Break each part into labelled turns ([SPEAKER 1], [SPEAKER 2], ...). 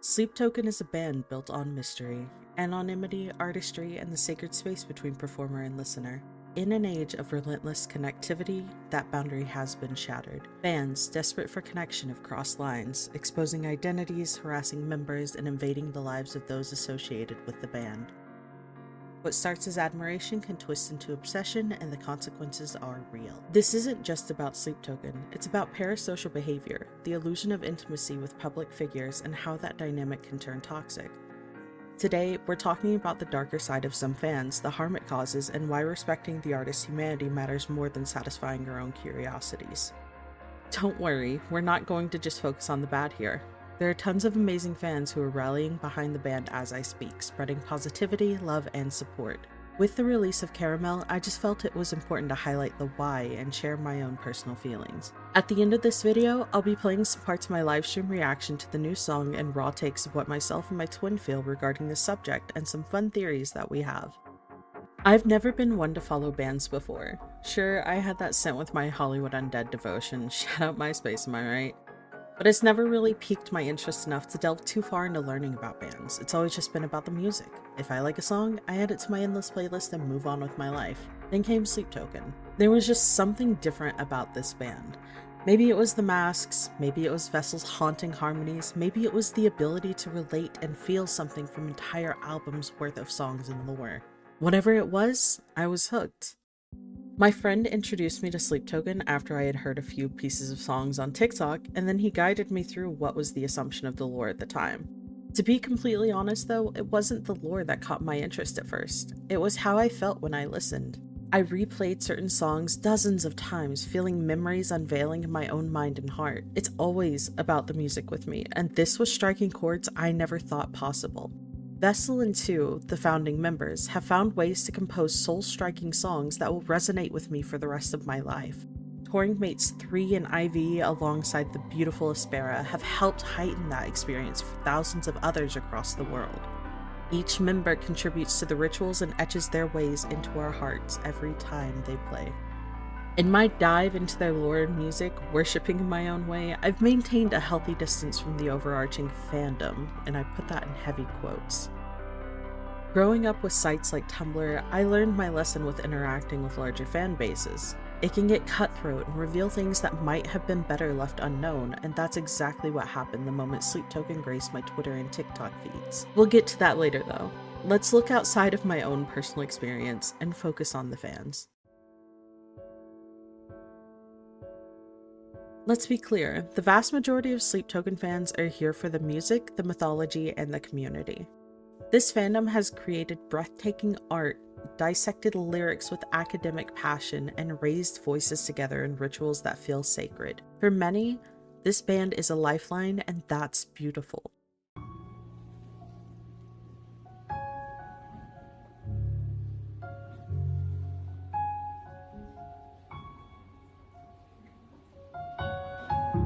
[SPEAKER 1] Sleep Token is a band built on mystery, anonymity, artistry, and the sacred space between performer and listener. In an age of relentless connectivity, that boundary has been shattered. Fans, desperate for connection, have crossed lines, exposing identities, harassing members, and invading the lives of those associated with the band. What starts as admiration can twist into obsession, and the consequences are real. This isn't just about Sleep Token, it's about parasocial behavior, the illusion of intimacy with public figures, and how that dynamic can turn toxic. Today, we're talking about the darker side of some fans, the harm it causes, and why respecting the artist's humanity matters more than satisfying your own curiosities. Don't worry, we're not going to just focus on the bad here. There are tons of amazing fans who are rallying behind the band as I speak, spreading positivity, love, and support. With the release of Caramel, I just felt it was important to highlight the why and share my own personal feelings. At the end of this video, I'll be playing some parts of my livestream reaction to the new song and raw takes of what myself and my twin feel regarding the subject and some fun theories that we have. I've never been one to follow bands before. Sure, I had that sent with my Hollywood Undead devotion, shout out MySpace, am I right? But it's never really piqued my interest enough to delve too far into learning about bands. It's always just been about the music. If I like a song, I add it to my endless playlist and move on with my life. Then came Sleep Token. There was just something different about this band. Maybe it was the masks, maybe it was Vessel's haunting harmonies, maybe it was the ability to relate and feel something from entire albums worth of songs and lore. Whatever it was, I was hooked. My friend introduced me to Sleep Token after I had heard a few pieces of songs on TikTok, and then he guided me through what was the assumption of the lore at the time. To be completely honest though, it wasn't the lore that caught my interest at first. It was how I felt when I listened. I replayed certain songs dozens of times, feeling memories unveiling in my own mind and heart. It's always about the music with me, and this was striking chords I never thought possible. Vessel and two, the founding members, have found ways to compose soul-striking songs that will resonate with me for the rest of my life. Touring mates 3 and Ivy, alongside the beautiful Aspera, have helped heighten that experience for thousands of others across the world. Each member contributes to the rituals and etches their ways into our hearts every time they play. In my dive into their lore and music, worshipping in my own way, I've maintained a healthy distance from the overarching fandom, and I put that in heavy quotes. Growing up with sites like Tumblr, I learned my lesson with interacting with larger fan bases. It can get cutthroat and reveal things that might have been better left unknown, and that's exactly what happened the moment Sleep Token graced my Twitter and TikTok feeds. We'll get to that later though. Let's look outside of my own personal experience and focus on the fans. Let's be clear, the vast majority of Sleep Token fans are here for the music, the mythology, and the community. This fandom has created breathtaking art, dissected lyrics with academic passion, and raised voices together in rituals that feel sacred. For many, this band is a lifeline, and that's beautiful.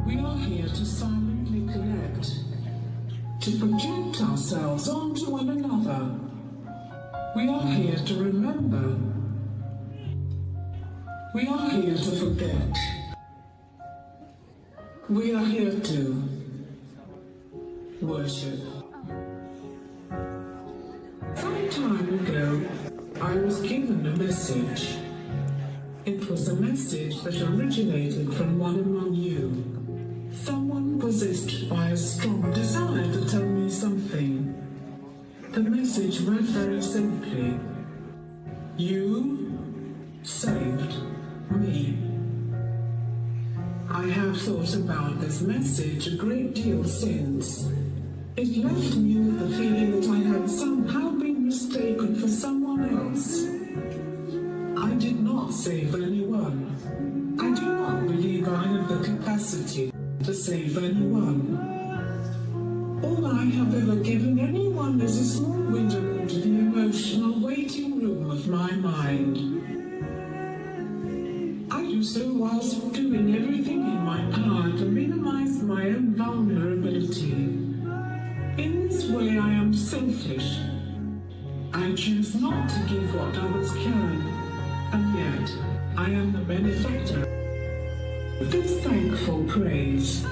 [SPEAKER 2] We are here to silently connect, to project ourselves onto one another. We are here to remember. We are here to forget. We are here to worship. Some time ago, I was given a message. It was a message that originated from one among you. Someone possessed by a strong desire to tell me something. The message read very simply: you saved me. I have thought about this message a great deal since. It left me with the feeling that I had somehow been mistaken for someone else. I did not save anyone. I do not believe I have the capacity to save anyone. All I have ever given anyone is a small window into the emotional waiting room of my mind. I do so whilst doing everything in my power to minimize my own vulnerability. In this way I am selfish. I choose not to give what others can, and yet I am the benefactor of this thankful praise.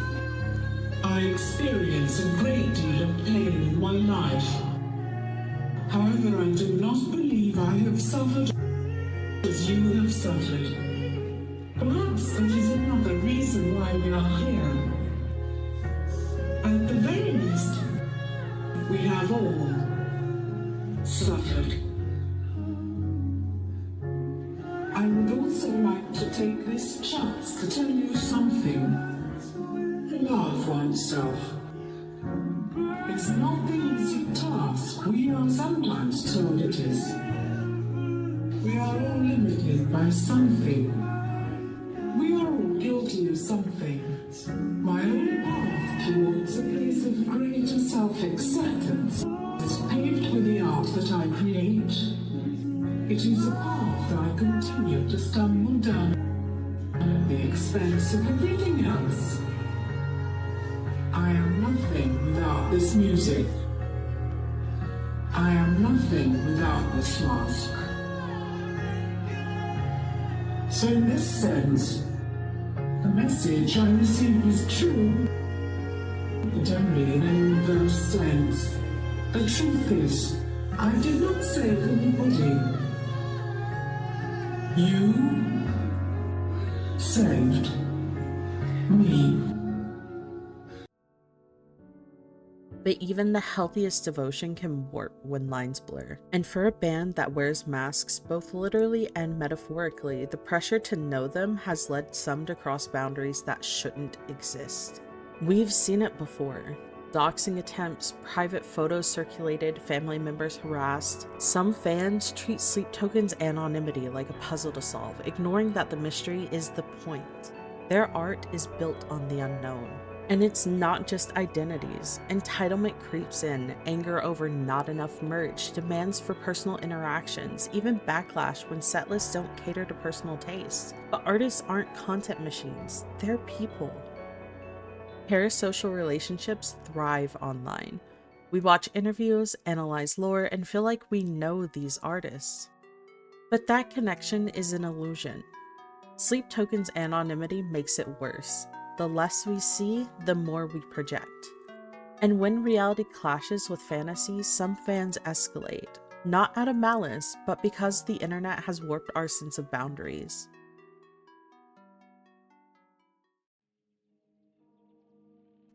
[SPEAKER 2] I experience a great deal of pain in my life. However, I do not believe I have suffered as you have suffered. Perhaps that is another reason why we are here. At the very least, we have all suffered. I would also like to take this chance to tell you something. Love oneself. It's not the easy task we are sometimes told it is. We are all limited by something. We are all guilty of something. My own path towards a place of greater self-acceptance is paved with the art that I create. It is a path I continue to stumble down at the expense of everything else. I am nothing without this music. I am nothing without this mask. So in this sense, the message I received was true, but only in an inverse sense. The truth is, I did not save anybody. You saved me.
[SPEAKER 1] But even the healthiest devotion can warp when lines blur. And for a band that wears masks both literally and metaphorically, the pressure to know them has led some to cross boundaries that shouldn't exist. We've seen it before. Doxing attempts, private photos circulated, family members harassed. Some fans treat Sleep Token's anonymity like a puzzle to solve, ignoring that the mystery is the point. Their art is built on the unknown. And it's not just identities. Entitlement creeps in, anger over not enough merch, demands for personal interactions, even backlash when setlists don't cater to personal tastes. But artists aren't content machines, they're people. Parasocial relationships thrive online. We watch interviews, analyze lore, and feel like we know these artists. But that connection is an illusion. Sleep Token's anonymity makes it worse. The less we see, the more we project. And when reality clashes with fantasy, some fans escalate, not out of malice, but because the internet has warped our sense of boundaries.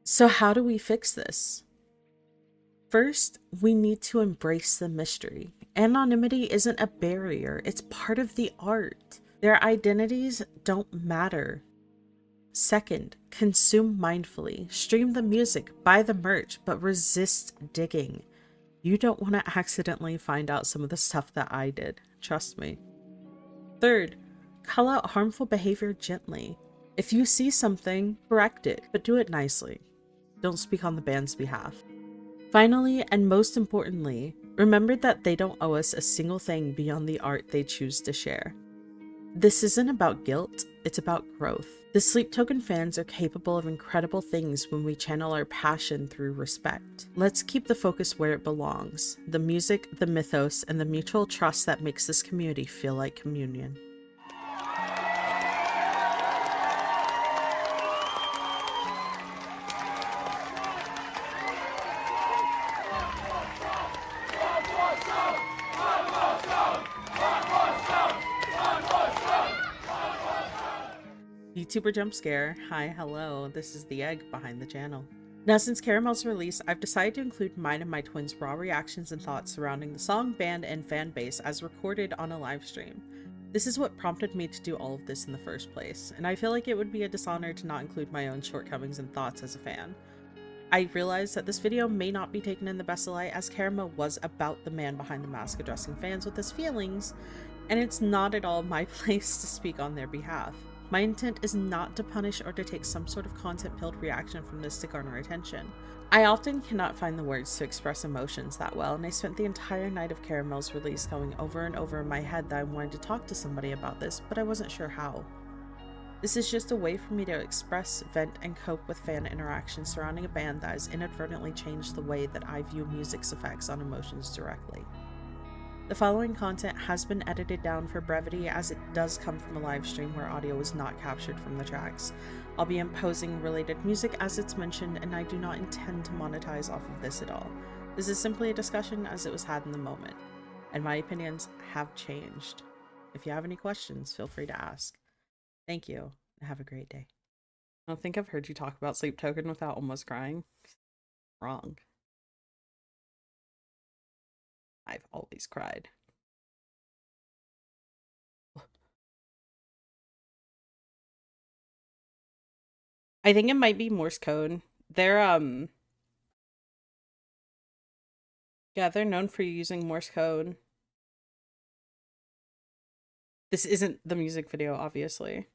[SPEAKER 1] So how do we fix this? First, we need to embrace the mystery. Anonymity isn't a barrier, it's part of the art. Their identities don't matter. Second, consume mindfully. Stream the music, buy the merch, but resist digging. You don't want to accidentally find out some of the stuff that I did, trust me. Third, call out harmful behavior gently. If you see something, correct it, but do it nicely. Don't speak on the band's behalf. Finally, and most importantly, remember that they don't owe us a single thing beyond the art they choose to share. This isn't about guilt, it's about growth. The Sleep Token fans are capable of incredible things when we channel our passion through respect. Let's keep the focus where it belongs, the music, the mythos, and the mutual trust that makes this community feel like communion. YouTuber jump scare. Hi, hello, this is the egg behind the channel. Now, since Caramel's release, I've decided to include mine and my twins' raw reactions and thoughts surrounding the song, band, and fan base as recorded on a live stream. This is what prompted me to do all of this in the first place, and I feel like it would be a dishonor to not include my own shortcomings and thoughts as a fan. I realize that this video may not be taken in the best of light, as Caramel was about the man behind the mask addressing fans with his feelings, and it's not at all my place to speak on their behalf. My intent is not to punish or to take some sort of content-pilled reaction from this to garner attention. I often cannot find the words to express emotions that well, and I spent the entire night of Caramel's release going over and over in my head that I wanted to talk to somebody about this, but I wasn't sure how. This is just a way for me to express, vent, and cope with fan interactions surrounding a band that has inadvertently changed the way that I view music's effects on emotions directly. The following content has been edited down for brevity as it does come from a live stream where audio was not captured from the tracks. I'll be imposing related music as it's mentioned, and I do not intend to monetize off of this at all. This is simply a discussion as it was had in the moment, and my opinions have changed. If you have any questions, feel free to ask. Thank you, and have a great day. I don't think I've heard you talk about Sleep Token without almost crying. Wrong. I've always cried. I think it might be Morse code. They're yeah, they're known for using Morse code. This isn't the music video, obviously.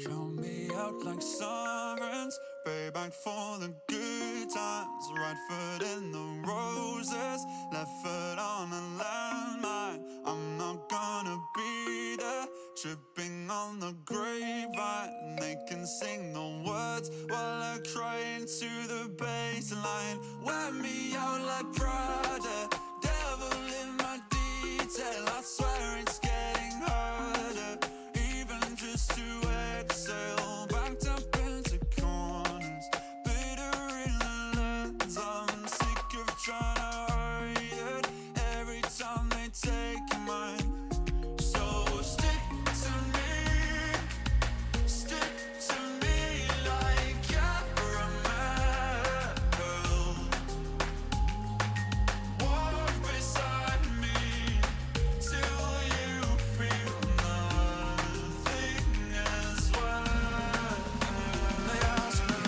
[SPEAKER 3] Count me out like sirens, pay back for the good times. Right foot in the roses, left foot on a landmine. I'm not gonna be there, tripping on the grapevine. They can sing the words while I cry into the baseline. Wear me out like Prada, devil in my detail. I swear it's getting harder, even just to exhale. Backed up into corners, bitter in the lens. I'm sick of trying to hide it every time they take mine. So stick to me like caramel. Walk beside me till you feel nothing as well. They ask me,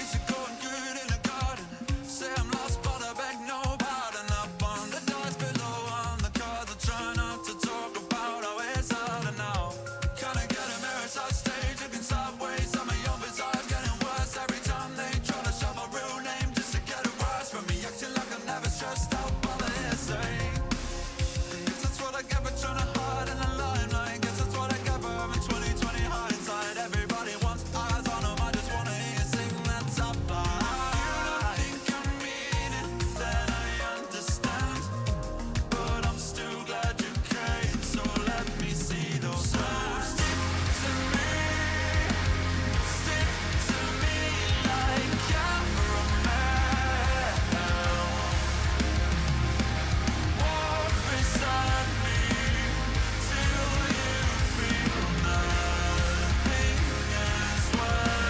[SPEAKER 3] is it going good in the garden? Say I'm lost but I beg no pardon. Up on the dice below on the cards, I try not to talk about how it's harder now. Kinda get embarrassed on stage, looking sideways. Some of your bizarres getting worse every time they try to shove a real name just to get a rise from me. Acting like I'm never stressed out by the hearsay. Guess that's what I get for trying to hide in the limelight. Guess that's what I get for having 20/20 hindsight. Everybody wants eyes on them, I just wanna hear you sing that top line. If you don't think I mean it, then I understand, but I'm still glad you came, so let me see those signs. Stick to me like caramel. Walk beside me till you feel nothing as well.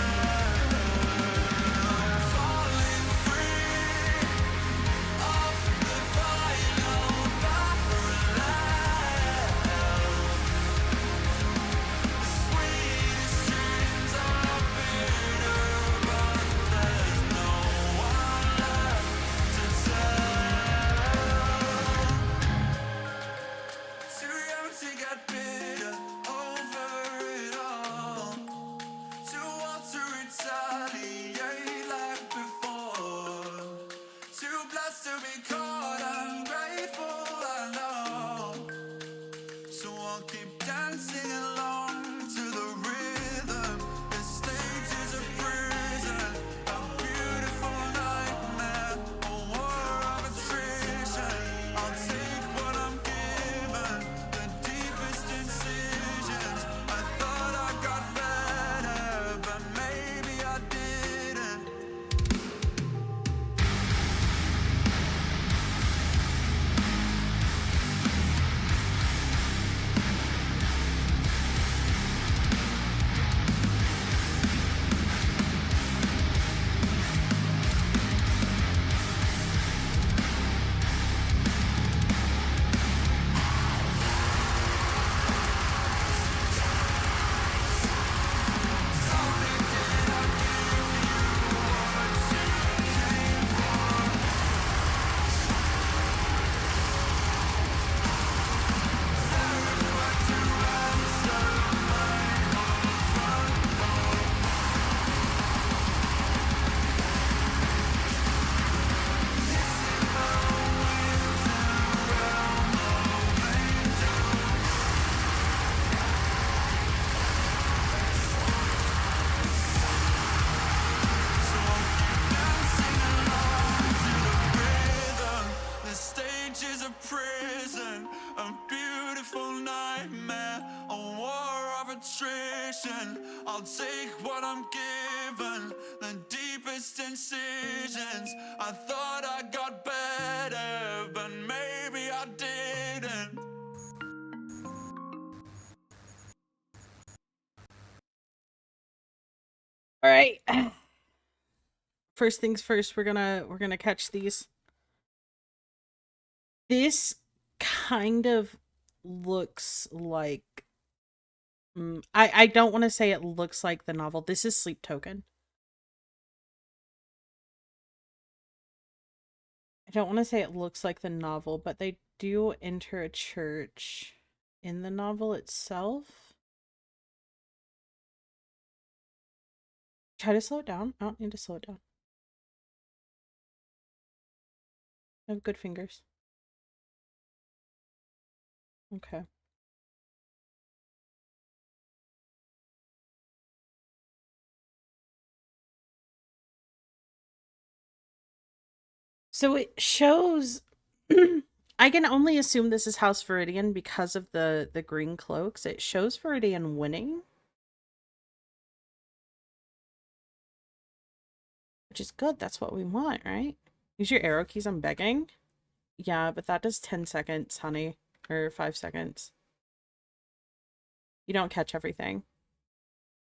[SPEAKER 3] Falling free off the final parallel. Sweetest dreams are bitter, but there's no one left to tell. Too young to get bitter over it all, too old to retaliate like before, too blessed to be caught ungrateful, I know. So I'll keep dancing along to the rhythm. This stage is a prison, a beautiful nightmare, a war of attrition. I'll take what I'm given, the deepest incisions. I thought I got better, but maybe I didn't. attrition. I'll take what I'm given, the deepest incisions. I thought I got better, but maybe I didn't.
[SPEAKER 1] All right. First things first, we're gonna catch these. This kind of looks like I don't want to say it looks like the novel. This is Sleep Token. I don't want to say it looks like the novel, but they do enter a church in the novel itself. Try to slow it down. I don't need to slow it down. I have good fingers. Okay. So it shows I can only assume this is House Viridian because of the green cloaks. It shows Viridian winning, which is good. That's what we want, right? Use your arrow keys, I'm begging. Yeah, but that does 10 seconds, honey. Or 5 seconds. You don't catch everything.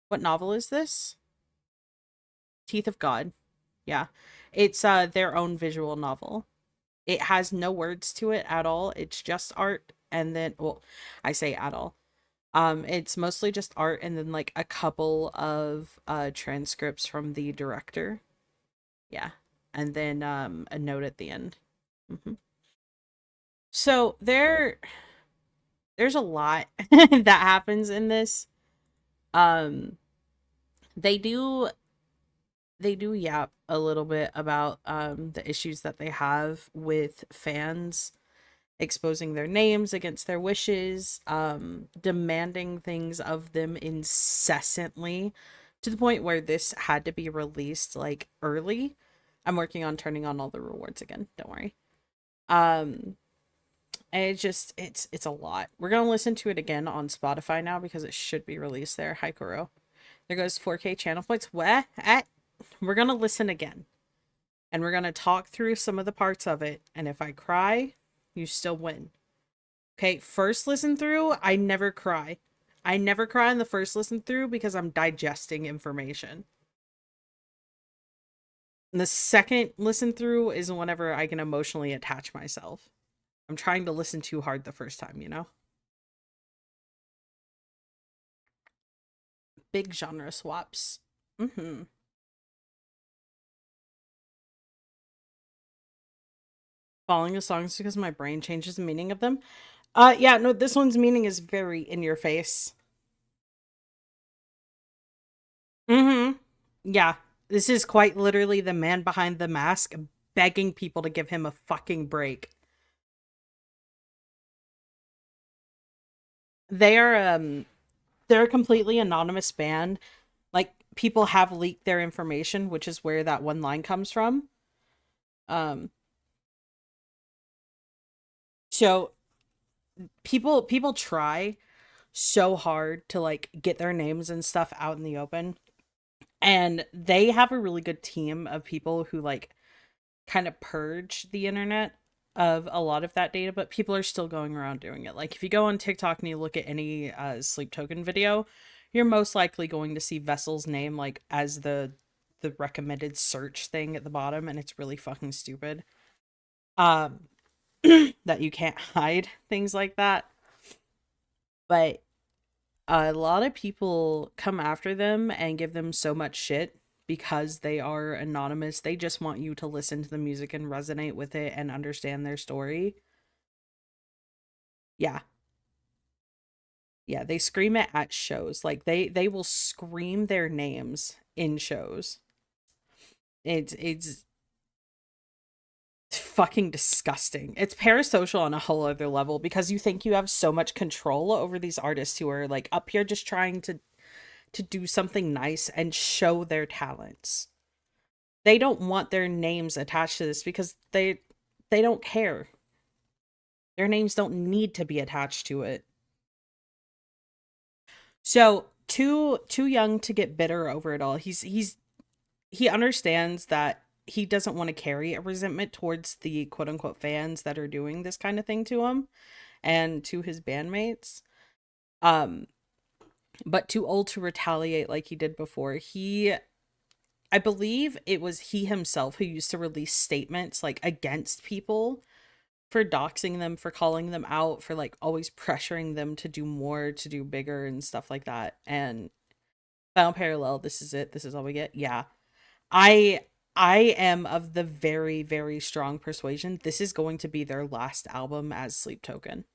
[SPEAKER 1] What novel is this? Teeth of God. Yeah. It's their own visual novel. It has no words to it at all. It's just art, and then, well, I say at all. It's mostly just art and then like a couple of transcripts from the director. Yeah. And then a note at the end. So there's a lot that happens in this. Um they do yap a little bit about the issues that they have with fans exposing their names against their wishes, demanding things of them incessantly to the point where this had to be released like early. I'm working on turning on all the rewards again, don't worry. And it's a lot. We're gonna listen to it again on Spotify now because it should be released there. Hi Kuro. There goes 4K channel points. What? We're gonna listen again. And we're gonna talk through some of the parts of it. And if I cry, you still win. Okay, first listen through, I never cry. I never cry in the first listen through because I'm digesting information. And the second listen through is whenever I can emotionally attach myself. I'm trying to listen too hard the first time, you know? Big genre swaps. Following the songs because my brain changes the meaning of them. Yeah, no, this one's meaning is very in your face. Yeah, this is quite literally the man behind the mask begging people to give him a fucking break. They are they're a completely anonymous band. Like people have leaked their information, which is where that one line comes from. Um so people try so hard to like get their names and stuff out in the open. And they have a really good team of people who like kind of purge the internet of a lot of that data, but people are still going around doing it. Like if you go on TikTok and you look at any sleep token video, you're most likely going to see Vessel's name like as the recommended search thing at the bottom, and it's really fucking stupid. Um that you can't hide things like that. But a lot of people come after them and give them so much shit because they are anonymous. They just want you to listen to the music and resonate with it and understand their story. Yeah. Yeah, they scream it at shows. Like they will scream their names in shows. It's fucking disgusting. It's parasocial on a whole other level because you think you have so much control over these artists who are like up here just trying to do something nice and show their talents. They don't want their names attached to this because they don't care. Their names don't need to be attached to it. So too young to get bitter over it all. He understands that he doesn't want to carry a resentment towards the quote unquote fans that are doing this kind of thing to him and to his bandmates. Um, but too old to retaliate like he did before. I believe it was he himself who used to release statements like against people for doxing them, for calling them out, for like always pressuring them to do more, to do bigger and stuff like that. And Final Parallel, this is it. This is all we get. Yeah. I I am of the very, very strong persuasion this is going to be their last album as Sleep Token.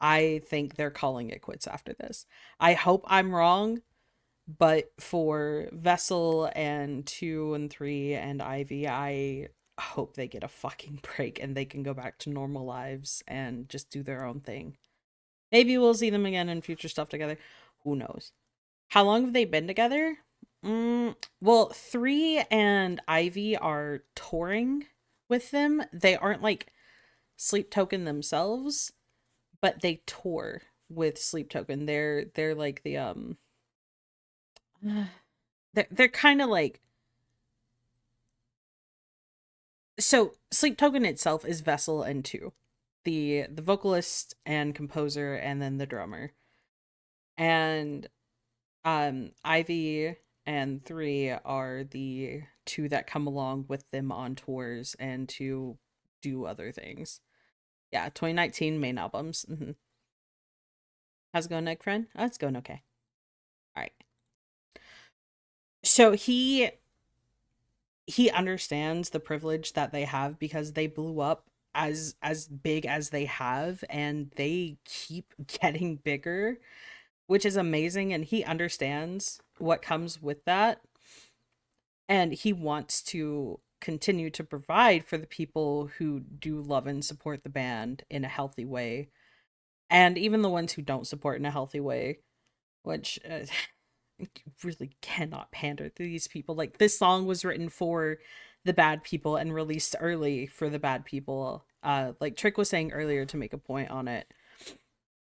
[SPEAKER 1] I think they're calling it quits after this. I hope I'm wrong, but for Vessel and 2 and 3 and Ivy, I hope they get a fucking break and they can go back to normal lives and just do their own thing. Maybe we'll see them again in future stuff together. Who knows? How long have they been together? Well, 3 and Ivy are touring with them. They aren't like Sleep Token themselves, but they tour with Sleep Token. They're like the they're kind of like, so Sleep Token itself is Vessel and 2. The vocalist and composer and then the drummer. And Ivy and 3 are the 2 that come along with them on tours and to do other things. Yeah, 2019 main albums. How's it going, Egg Friend? Oh, it's going okay. All right. So he understands the privilege that they have because they blew up as big as they have and they keep getting bigger, which is amazing, and he understands what comes with that, and he wants to continue to provide for the people who do love and support the band in a healthy way, and even the ones who don't support in a healthy way, which really cannot pander to these people. Like, this song was written for the bad people and released early for the bad people. Like Trick was saying earlier, to make a point on it.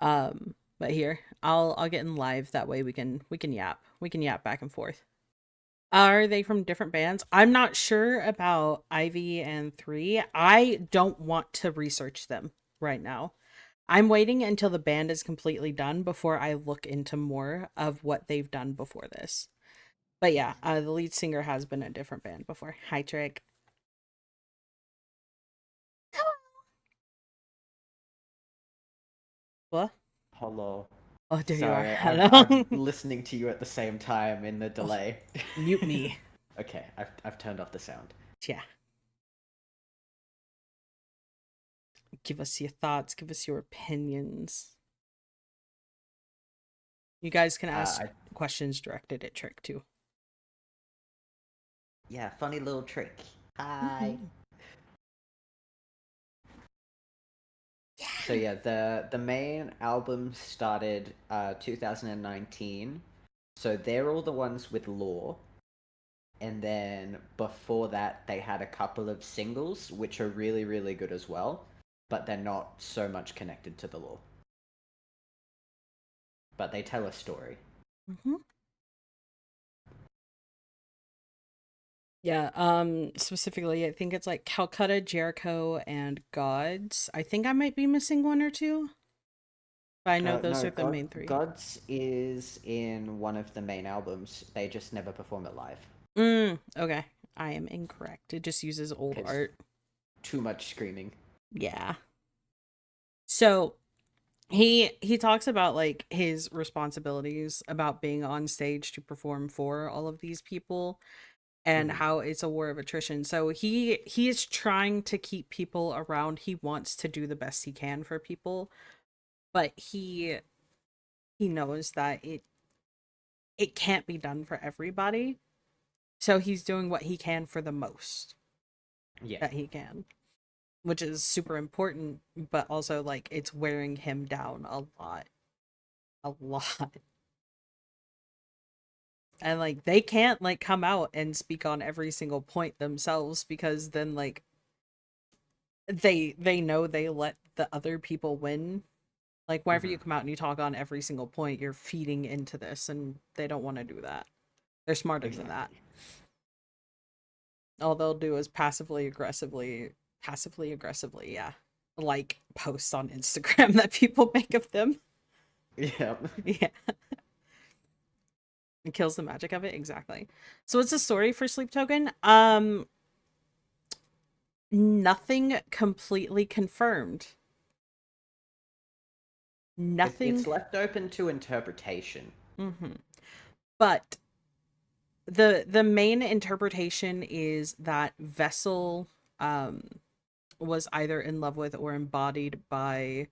[SPEAKER 1] But here, I'll get in live, that way we can yap. We can yap back and forth. Are they from different bands? I'm not sure about Ivy and 3. I don't want to research them right now. I'm waiting until the band is completely done before I look into more of what they've done before this. But yeah, the lead singer has been a different band before. Hi, Trick. What?
[SPEAKER 4] Hello.
[SPEAKER 1] Oh, there you are.
[SPEAKER 4] Sorry, I'm
[SPEAKER 1] Hello.
[SPEAKER 4] listening to you at the same time in the delay.
[SPEAKER 1] Mute me.
[SPEAKER 4] Okay, I've turned off the sound.
[SPEAKER 1] Yeah. Give us your thoughts. Give us your opinions. You guys can ask questions directed at Trick too.
[SPEAKER 4] Yeah, funny little trick. Hi. So yeah, the main album started 2019. So they're all the ones with Law. And then before that, they had a couple of singles, which are really, really good as well. But they're not so much connected to the Law. But they tell a story.
[SPEAKER 1] Yeah, specifically, I think it's like Calcutta, Jericho, and Gods. I think I might be missing one or two, but I know those
[SPEAKER 4] No,
[SPEAKER 1] are the main 3.
[SPEAKER 4] Gods is in one of the main albums. They just never perform it live.
[SPEAKER 1] Okay. I am incorrect. It just uses old art.
[SPEAKER 4] Too much screaming.
[SPEAKER 1] Yeah. So he talks about like his responsibilities about being on stage to perform for all of these people and how it's a war of attrition. So he is trying to keep people around. He wants to do the best he can for people, but he knows that it can't be done for everybody. So he's doing what he can for the most that he can, which is super important, but also like it's wearing him down a lot. A lot. And like they can't like come out and speak on every single point themselves, because then like they know they let the other people win. Like, whenever you come out and you talk on every single point, you're feeding into this, and they don't want to do that. They're smarter than that.
[SPEAKER 4] Exactly.
[SPEAKER 1] All they'll do is passively aggressively, yeah, like posts on Instagram that people make of them.
[SPEAKER 4] Yep.
[SPEAKER 1] Yeah, it kills the magic of it. Exactly. So what's the story for Sleep Token? Nothing completely confirmed.
[SPEAKER 4] It's
[SPEAKER 1] Nothing.
[SPEAKER 4] left open to interpretation.
[SPEAKER 1] Mm-hmm. But the main interpretation is that Vessel was either in love with or embodied by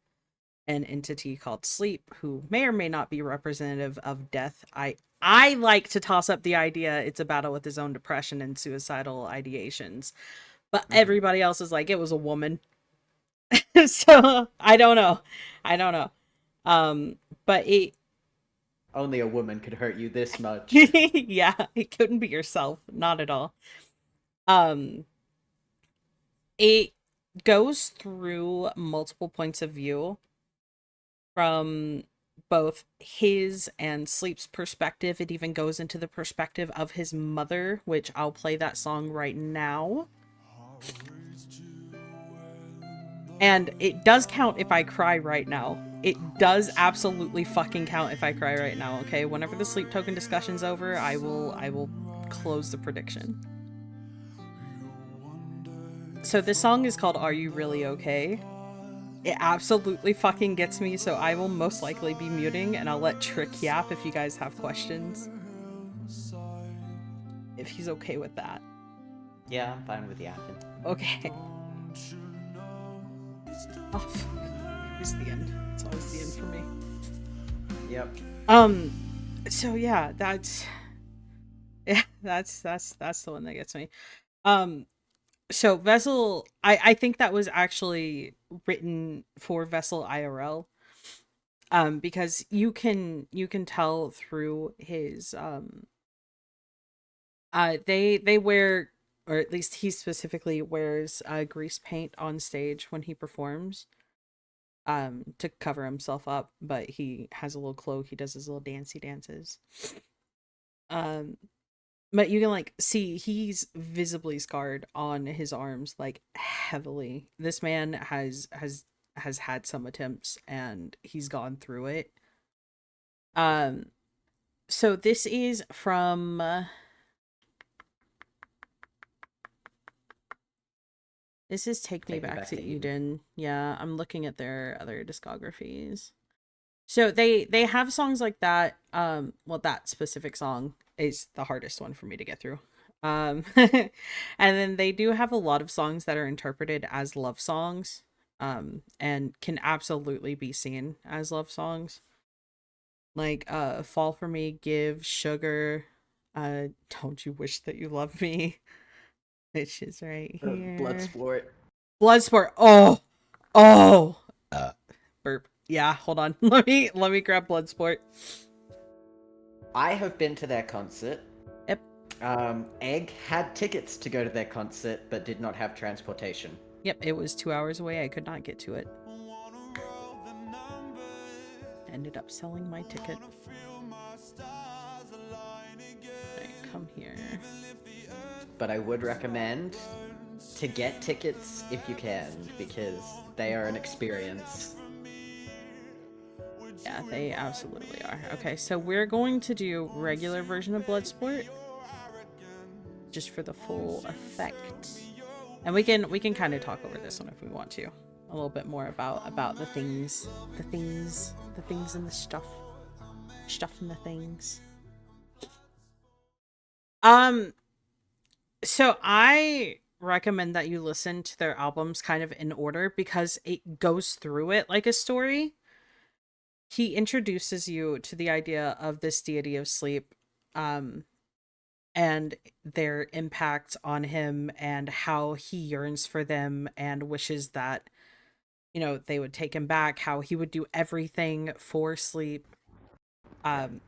[SPEAKER 1] an entity called Sleep, who may or may not be representative of death. I like to toss up the idea it's a battle with his own depression and suicidal ideations, but
[SPEAKER 4] Mhm.
[SPEAKER 1] everybody else is like it was a woman. So I don't know. I don't know. Um, but it
[SPEAKER 4] Only a woman could hurt you this much.
[SPEAKER 1] yeah, it couldn't be yourself, not at all. Um, it goes through multiple points of view from both his and Sleep's perspective. It even goes into the perspective of his mother, which I'll play that song right now. And it does count if I cry right now. It does absolutely fucking count if I cry right now, okay? Whenever the Sleep Token discussion's over, I will close the prediction. So this song is called Are You Really Okay? It absolutely fucking gets me, so I will most likely be muting and I'll let Trick yap if you guys have questions. If he's okay with that.
[SPEAKER 4] Yeah, I'm fine with yapping.
[SPEAKER 1] Okay. Oh, fuck. It's the end. It's always the end for me.
[SPEAKER 4] Yep.
[SPEAKER 1] So yeah, that's yeah, that's the one that gets me. Um, so Vessel, I think that was actually written for Vessel IRL. Because you can tell through his they wear, or at least he specifically wears grease paint on stage when he performs to cover himself up, but he has a little cloak, he does his little dancey dances. um but you can like see he's visibly scarred on his arms, like heavily. This man has had some attempts and he's gone through it. um so this is from this is Take Me
[SPEAKER 4] Take me
[SPEAKER 1] Back
[SPEAKER 4] back to
[SPEAKER 1] to
[SPEAKER 4] Eden.
[SPEAKER 1] Eden. Yeah, I'm looking at their other discographies. So they have songs like that. Well, that specific song is the hardest one for me to get through. And then they do have a lot of songs that are interpreted as love songs, and can absolutely be seen as love songs. Like Fall for Me, Give, Sugar, Don't You Wish That You Loved Me, which is right here.
[SPEAKER 4] Bloodsport.
[SPEAKER 1] Bloodsport. Oh, burp. Yeah, hold on. Let me grab Bloodsport.
[SPEAKER 4] I have been to their concert.
[SPEAKER 1] Yep.
[SPEAKER 4] Egg had tickets to go to their concert, but did not have transportation.
[SPEAKER 1] Yep, it was 2 hours away. I could not get to it. Ended up selling my ticket. Alright, come here.
[SPEAKER 4] But I would recommend to get tickets if you can, because they are an experience.
[SPEAKER 1] Yeah, they absolutely are. Okay, so we're going to do regular version of Bloodsport, just for the full effect. And we can kind of talk over this one if we want to. A little bit more about the things and the stuff and the things. So I recommend that you listen to their albums kind of in order because it goes through it like a story. He introduces you to the idea of this deity of sleep, um, and their impact on him and how he yearns for them and wishes that, they would take him back, how he would do everything for sleep, um,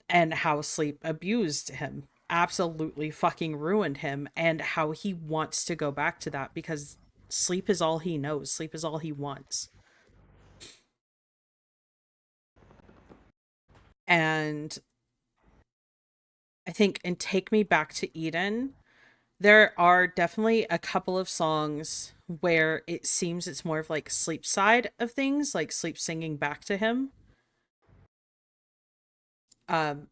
[SPEAKER 1] and how sleep abused him, absolutely fucking ruined him, and how he wants to go back to that because sleep is all he knows, sleep is all he wants. And I think in Take Me Back to Eden, there are definitely a couple of songs where it seems it's more of like Sleep side of things, like Sleep singing back to him. Um,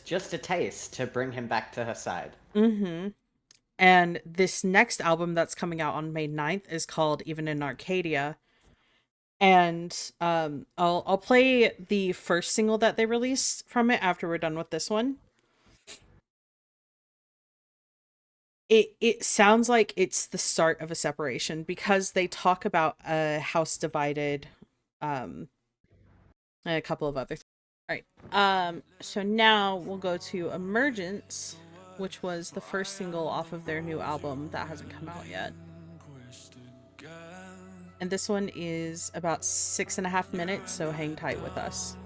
[SPEAKER 4] Just a taste to bring him back to her side.
[SPEAKER 1] mm-hmm. And this next album that's coming out on May 9th is called Even in Arcadia. And I'll play the first single that they released from it after we're done with this one. It sounds like it's the start of a separation because they talk about a house divided, and a couple of other things. All right. So now we'll go to Emergence, which was the first single off of their new album that hasn't come out yet. And this one is about 6.5 minutes, so hang tight with us.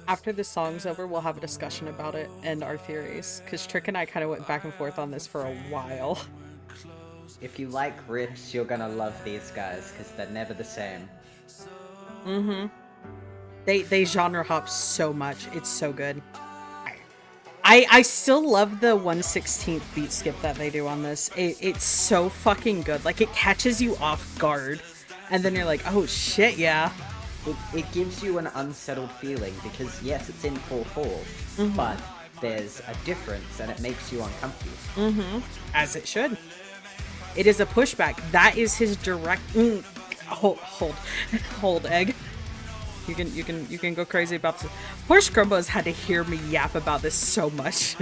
[SPEAKER 1] After the song's over, we'll have a discussion about it and our theories, because Trick and I kind of went back and forth on this for a while.
[SPEAKER 4] If you like riffs, you're gonna love these guys because they're never the same.
[SPEAKER 1] Mm-hmm. They genre hop so much. It's so good. I still love the 1/16th beat skip that they do on this. It's so fucking good. Like, it catches you off guard. And then you're like, oh shit, yeah.
[SPEAKER 4] It gives you an unsettled feeling because yes, it's in 4/4, but there's a difference and it makes you uncomfortable.
[SPEAKER 1] As it should. It is a pushback. That is his direct hold egg. You can go crazy about this. Poor Scrumbo has had to hear me yap about this so much.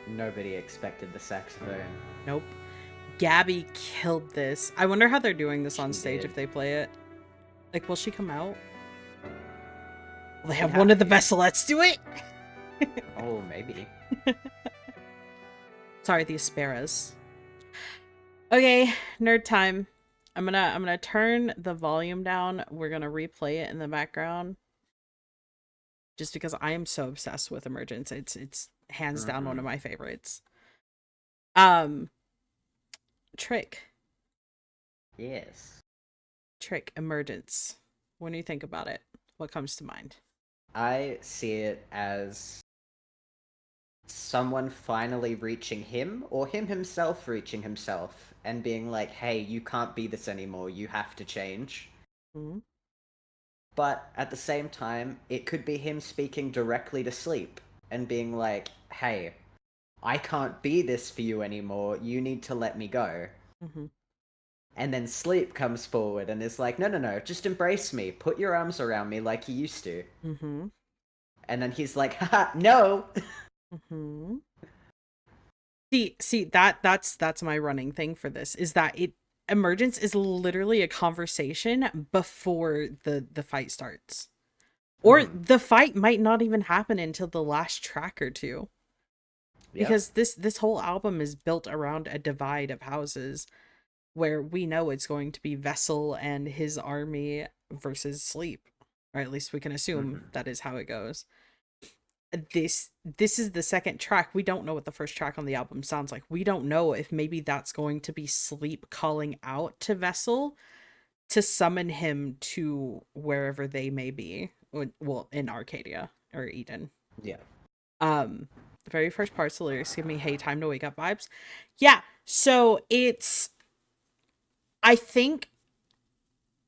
[SPEAKER 4] Nobody expected the saxophone.
[SPEAKER 1] Nope. Gabby killed this. I wonder how they're doing this on
[SPEAKER 4] She
[SPEAKER 1] stage
[SPEAKER 4] did.
[SPEAKER 1] if they play it. Like, will she come out? Will they
[SPEAKER 4] She
[SPEAKER 1] have
[SPEAKER 4] has
[SPEAKER 1] one of the
[SPEAKER 4] to.
[SPEAKER 1] Vesselettes do it?
[SPEAKER 4] Oh, maybe.
[SPEAKER 1] Sorry, the Asperas. Okay, nerd time. I'm gonna turn the volume down. We're gonna replay it in the background. Just because I am so obsessed with Emergence. It's hands down one of my favorites. Trick.
[SPEAKER 4] Yes.
[SPEAKER 1] Trick, Emergence. When you think about it, what comes to mind?
[SPEAKER 4] I see it as someone finally reaching him or him himself reaching himself and being like, hey, you can't be this anymore, you have to change.
[SPEAKER 1] Hmm.
[SPEAKER 4] But at the same time, it could be him speaking directly to Sleep and being like, hey, I can't be this for you anymore, you need to let me go.
[SPEAKER 1] Hmm.
[SPEAKER 4] And then Sleep comes forward and is like, no, just embrace me, put your arms around me like you used to.
[SPEAKER 1] Hmm.
[SPEAKER 4] And then he's like, haha, no!
[SPEAKER 1] Hmm. See that's my running thing for this is that Emergence is literally a conversation before the fight starts. Or the fight might not even happen until the last track or two.
[SPEAKER 4] Yep.
[SPEAKER 1] Because this whole album is built around a divide of houses where we know it's going to be Vessel and his army versus Sleep. Or at least we can assume that is how it goes. This is the second track. We don't know what the first track on the album sounds like. We don't know if maybe that's going to be Sleep calling out to Vessel to summon him to wherever they may be. Well, in Arcadia or Eden.
[SPEAKER 4] Yeah.
[SPEAKER 1] The very first parts of the lyrics give me "Hey, time to wake up" vibes. Yeah, so I think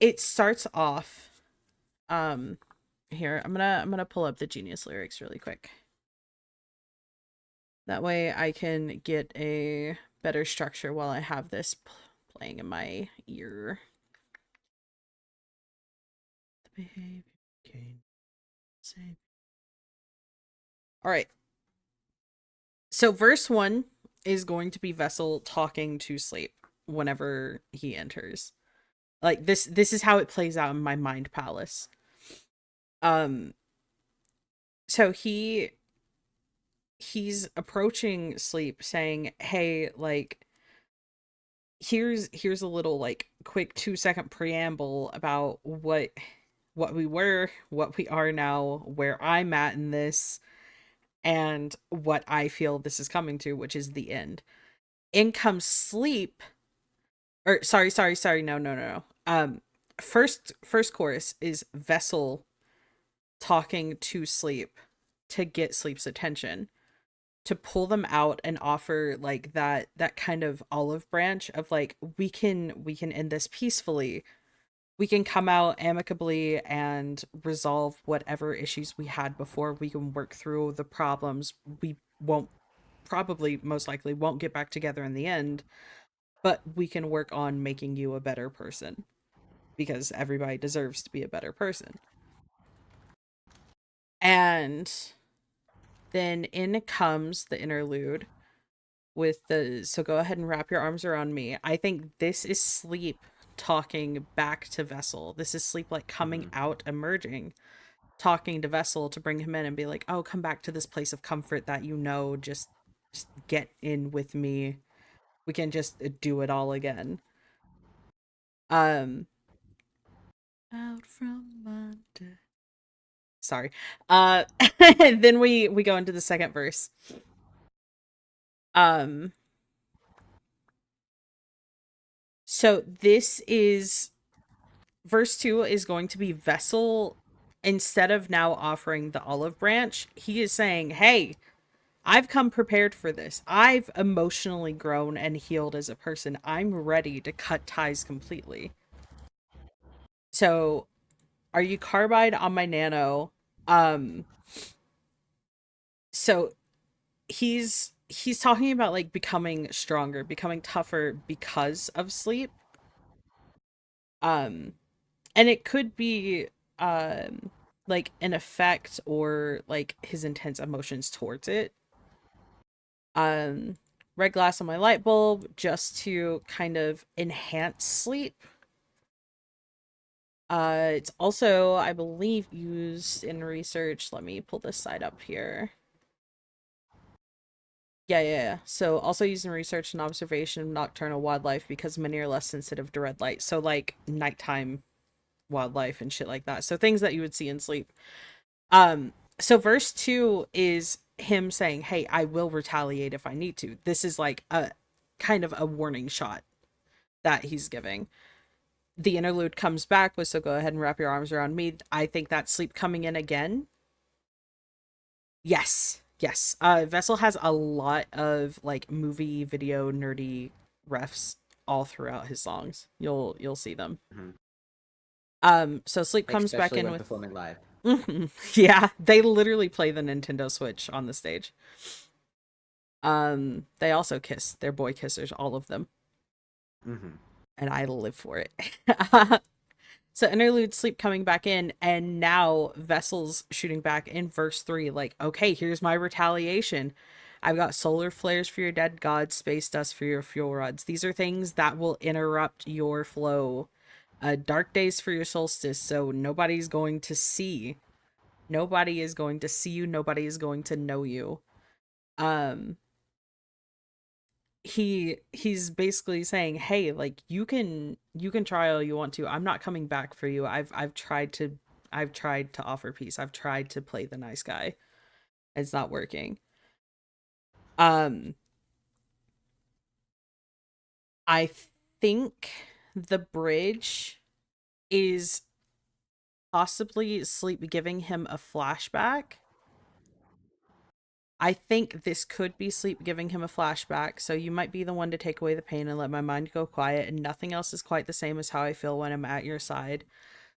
[SPEAKER 1] it starts off. Here I'm gonna pull up the Genius lyrics really quick. That way I can get a better structure while I have this playing in my ear. The behavior became same. All right. So verse 1 is going to be Vessel talking to Sleep whenever he enters. Like this is how it plays out in my mind palace. So he's approaching Sleep saying, "Hey, like here's a little like quick 2-second preamble about what we were, what we are now, where I'm at in this, and what I feel this is coming to, which is the end." In comes Sleep. Or sorry, no. First chorus is Vessel talking to sleep to get sleep's attention, to pull them out and offer like that kind of olive branch of like, we can end this peacefully, we can come out amicably and resolve whatever issues we had before, we can work through the problems, we won't, probably most likely won't get back together in the end, but we can work on making you a better person because everybody deserves to be a better person. And then in comes the interlude with the, so go ahead and wrap your arms around me. I think this is sleep talking back to Vessel. This is sleep like coming out, emerging, talking to Vessel to bring him in and be like, "Oh, come back to this place of comfort that you know, just get in with me. We can just do it all again." Um out from under. Sorry. Uh then we go into the second verse. Um so this is verse 2 is going to be Vessel, instead of now offering the olive branch, he is saying, "Hey, I've come prepared for this. I've emotionally grown and healed as a person. I'm ready to cut ties completely. So, are you carbide on my nano?" Um so he's talking about like becoming stronger, becoming tougher because of sleep. Um and it could be like an effect or like his intense emotions towards it. um Red glass on my light bulb just to kind of enhance sleep. It's also, I believe, used in research. Let me pull this side up here. Yeah. So also used in research and observation of nocturnal wildlife because many are less sensitive to red light. So like nighttime wildlife and shit like that. So things that you would see in sleep. So verse 2 is him saying, "Hey, I will retaliate if I need to." This is like a kind of a warning shot that he's giving. The interlude comes back with, "So go ahead and wrap your arms around me." I think that's sleep coming in again. Yes. Vessel has a lot of like movie, video, nerdy refs all throughout his songs. You'll see them.
[SPEAKER 4] Mm-hmm.
[SPEAKER 1] So sleep comes back
[SPEAKER 4] Especially
[SPEAKER 1] in
[SPEAKER 4] when
[SPEAKER 1] with,
[SPEAKER 4] performing live.
[SPEAKER 1] yeah, they literally play the Nintendo Switch on the stage. They also kiss. They're boy kissers, all of them.
[SPEAKER 4] Mm-hmm.
[SPEAKER 1] And I live for it. So interlude sleep coming back in, and now Vessel's shooting back in verse 3, like, "Okay, here's my retaliation. I've got solar flares for your dead gods, space dust for your fuel rods. These are things that will interrupt your flow. Dark days for your solstice, so nobody's going to see. Nobody is going to see you, nobody is going to know you." Um he's basically saying, "Hey, like you can try all you want to. I'm not coming back for you. I've tried to offer peace. I've tried to play the nice guy. It's not working." Um I think the bridge is possibly sleep giving him a flashback. I think this could be sleep giving him a flashback. "So you might be the one to take away the pain and let my mind go quiet, and nothing else is quite the same as how I feel when I'm at your side."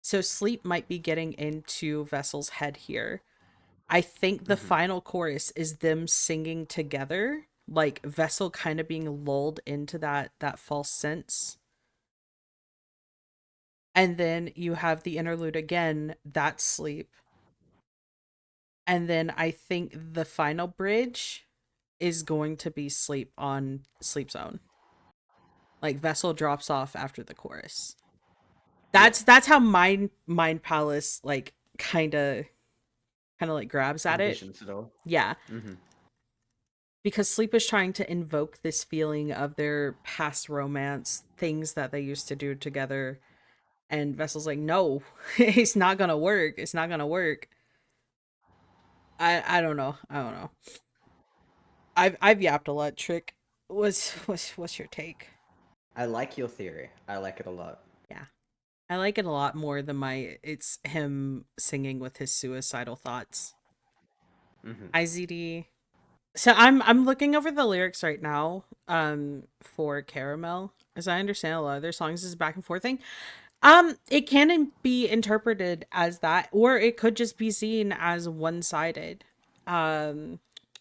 [SPEAKER 1] So sleep might be getting into Vessel's head here. I think the
[SPEAKER 4] Mm-hmm.
[SPEAKER 1] final chorus is them singing together, like Vessel kind of being lulled into that false sense. And then you have the interlude again, that's sleep. And then I think the final bridge is going to be sleep on Sleep Zone. Like Vessel drops off after the chorus.
[SPEAKER 4] Yeah.
[SPEAKER 1] That's how Mind Palace like kind of like grabs at it.
[SPEAKER 4] Envisions it all.
[SPEAKER 1] Yeah,
[SPEAKER 4] Mm-hmm.
[SPEAKER 1] because Sleep is trying to invoke this feeling of their past romance, things that they used to do together, and Vessel's like, "No, it's not gonna work. It's not gonna work." I don't know. I don't know. I've yapped a lot. Trick. What's your take?
[SPEAKER 4] I like your theory. I like it a lot.
[SPEAKER 1] Yeah. I like it a lot more than it's him singing with his suicidal thoughts.
[SPEAKER 4] Hmm.
[SPEAKER 1] IZD. So I'm looking over the lyrics right now for Caramel. As I understand, a lot of their songs is a back and forth thing. It can be interpreted as that, or it could just be seen as one-sided. Um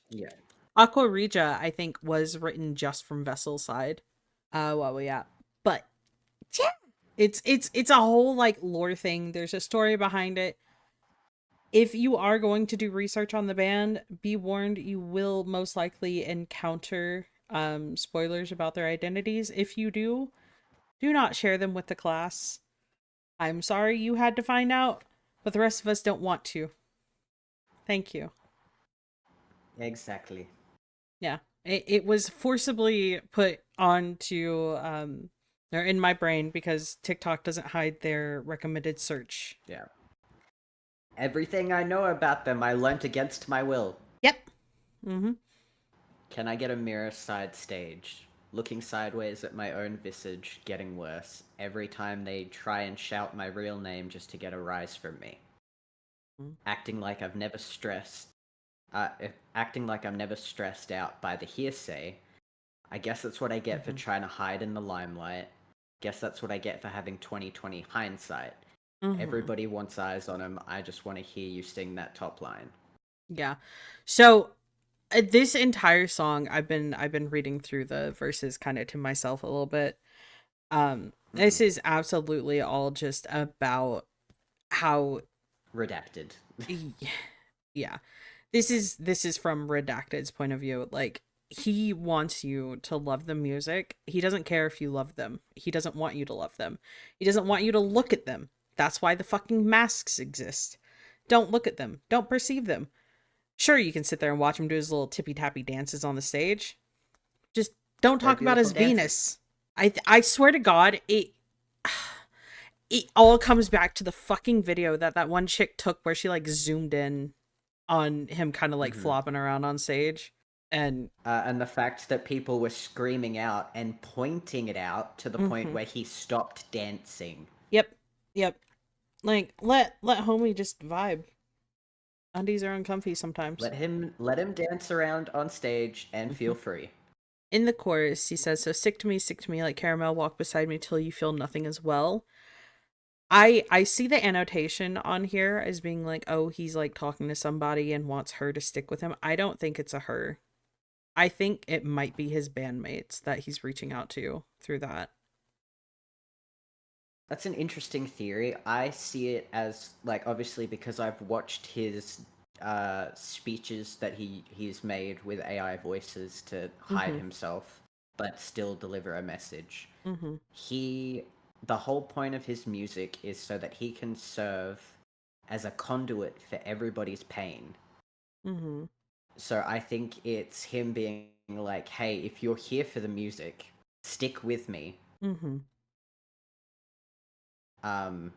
[SPEAKER 4] Yeah.
[SPEAKER 1] Aqua Regia, I think, was written just from Vessel's side. Well, yeah. But yeah, it's a whole like lore thing. There's a story behind it. If you are going to do research on the band, be warned you will most likely encounter spoilers about their identities. If you do not share them with the class. I'm sorry you had to find out, but the rest of us don't want to. Thank you.
[SPEAKER 4] Exactly.
[SPEAKER 1] Yeah. It was forcibly put onto or in my brain because TikTok doesn't hide their recommended search.
[SPEAKER 4] Yeah. Everything I know about them, I learnt against my will.
[SPEAKER 1] Yep. Mm-hmm.
[SPEAKER 4] Can I get a mirror side stage? Looking sideways at my own visage, getting worse, every time they try and shout my real name just to get a rise from me. Acting like I've never stressed, acting like I'm never stressed out by the hearsay. I guess that's what I get for
[SPEAKER 1] Mm-hmm.
[SPEAKER 4] trying to hide in the limelight. Guess that's what I get for having 2020 hindsight.
[SPEAKER 1] Mm-hmm.
[SPEAKER 4] Everybody wants eyes on him. I just want to hear you sing that top line.
[SPEAKER 1] Yeah. So this entire song I've been reading through the verses kind of to myself a little bit.
[SPEAKER 4] Hmm.
[SPEAKER 1] This is absolutely all just about how
[SPEAKER 4] Redacted.
[SPEAKER 1] yeah. This is from Redacted's point of view. Like he wants you to love the music. He doesn't care if you love them. He doesn't want you to love them. He doesn't want you to look at them. That's why the fucking masks exist. Don't look at them. Don't perceive them. Sure, you can sit there and watch him do his little tippy tappy dances on the stage. Just don't
[SPEAKER 4] They're
[SPEAKER 1] talk about his
[SPEAKER 4] beautiful dances.
[SPEAKER 1] Venus. I swear to God, it all comes back to the fucking video that one chick took where she like zoomed in on him kind of like
[SPEAKER 4] Hmm.
[SPEAKER 1] flopping around on stage. And
[SPEAKER 4] And the fact that people were screaming out and pointing it out to the point
[SPEAKER 1] mhm.
[SPEAKER 4] where he stopped dancing.
[SPEAKER 1] Yep. Yep. Like let homie just vibe. Undies are uncomfy sometimes.
[SPEAKER 4] Let him dance around on stage and
[SPEAKER 1] Mhm.
[SPEAKER 4] feel free.
[SPEAKER 1] In the chorus, he says, "So stick to me like caramel, walk beside me till you feel nothing as well." I see the annotation on here as being like, oh, he's like talking to somebody and wants her to stick with him. I don't think it's a her. I think it might be his bandmates that he's reaching out to through that.
[SPEAKER 4] That's an interesting theory. I see it as like obviously because I've watched his speeches that he's made with AI voices to hide
[SPEAKER 1] Mhm.
[SPEAKER 4] himself but still deliver a message.
[SPEAKER 1] Mhm.
[SPEAKER 4] He the whole point of his music is so that he can serve as a conduit for everybody's pain.
[SPEAKER 1] Mhm.
[SPEAKER 4] So I think it's him being like, "Hey, if you're here for the music, stick with me."
[SPEAKER 1] Mhm.
[SPEAKER 4] Um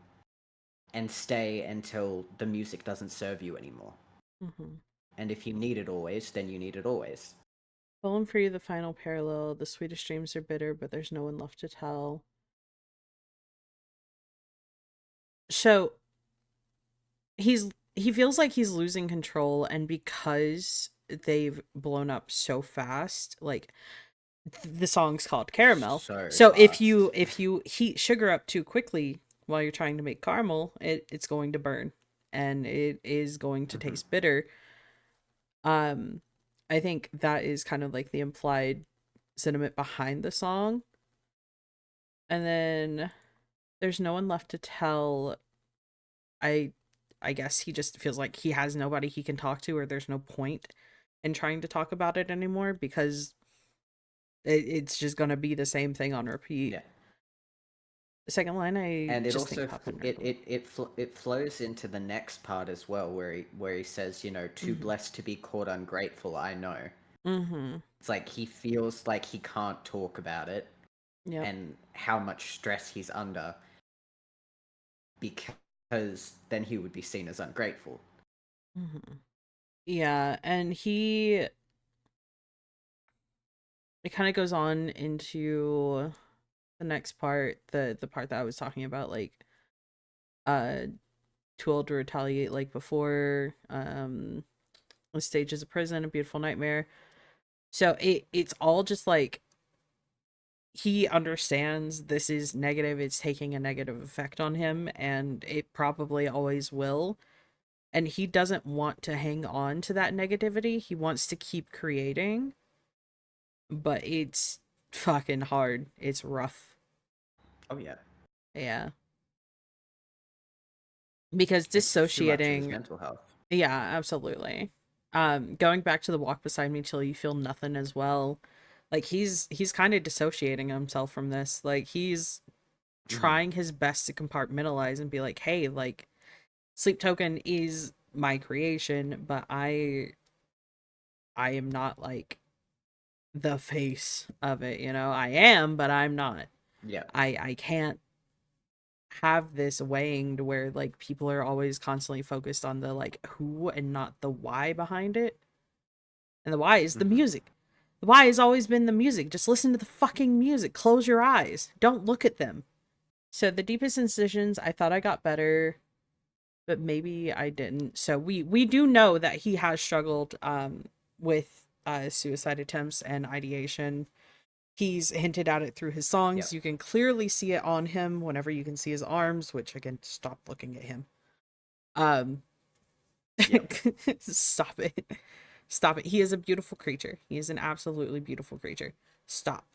[SPEAKER 4] and stay until the music doesn't serve you anymore.
[SPEAKER 1] Mhm.
[SPEAKER 4] And if you need it always, then you need it always.
[SPEAKER 1] Fallen for you, the final parallel. The sweetest dreams are bitter, but there's no one left to tell. So he feels like he's losing control, and because they've blown up so fast, like the song's called Caramel.
[SPEAKER 4] So
[SPEAKER 1] So
[SPEAKER 4] fast.
[SPEAKER 1] if you heat sugar up too quickly while you're trying to make caramel, it's going to burn and it is going to
[SPEAKER 4] Hmm.
[SPEAKER 1] taste bitter. Um I think that is kind of like the implied sentiment behind the song. And then there's no one left to tell. I I guess he just feels like he has nobody he can talk to, or there's no point in trying to talk about it anymore because it's just going to be the same thing on repeat.
[SPEAKER 4] Yeah.
[SPEAKER 1] The second line I
[SPEAKER 4] And it
[SPEAKER 1] just think
[SPEAKER 4] also
[SPEAKER 1] happened random.
[SPEAKER 4] it flows into the next part as well, where he says, too
[SPEAKER 1] Mhm.
[SPEAKER 4] blessed to be called ungrateful. I know.
[SPEAKER 1] Mhm.
[SPEAKER 4] It's like he feels like he can't talk about it
[SPEAKER 1] Yep.
[SPEAKER 4] and how much stress he's under because then he would be seen as ungrateful.
[SPEAKER 1] Mhm. Yeah, and he it kind of goes on into the next part, the part that I was talking about, like uh too old to retaliate like before, the stage is a prison, a beautiful nightmare. So it's all just like he understands this is negative, it's taking a negative effect on him, and it probably always will. And he doesn't want to hang on to that negativity. He wants to keep creating, but it's fucking hard. It's rough.
[SPEAKER 4] Oh yeah,
[SPEAKER 1] Yeah. Because
[SPEAKER 4] it's too much of his
[SPEAKER 1] dissociating,
[SPEAKER 4] mental health.
[SPEAKER 1] yeah, absolutely. Going back to the walk beside me till you feel nothing as well. Like he's kind of dissociating himself from this. Like he's
[SPEAKER 4] Hmm.
[SPEAKER 1] trying his best to compartmentalize and be like, hey, like Sleep Token is my creation, but I am not like the face of it, you know. I am, but I'm not.
[SPEAKER 4] Yeah.
[SPEAKER 1] I can't have this weighing to where like people are always constantly focused on the like who and not the why behind it. And the why is the
[SPEAKER 4] Hmm.
[SPEAKER 1] music. The why has always been the music. Just listen to the fucking music. Close your eyes. Don't look at them. So the deepest incisions, I thought I got better, but maybe I didn't. So we do know that he has struggled with suicide attempts and ideation. He's hinted at it through his songs.
[SPEAKER 4] Yep.
[SPEAKER 1] You can clearly see it on him whenever you can see his arms, which again, stop looking at him. Um
[SPEAKER 4] Yep.
[SPEAKER 1] Stop it. Stop it. He is a beautiful creature. He is an absolutely beautiful creature. Stop.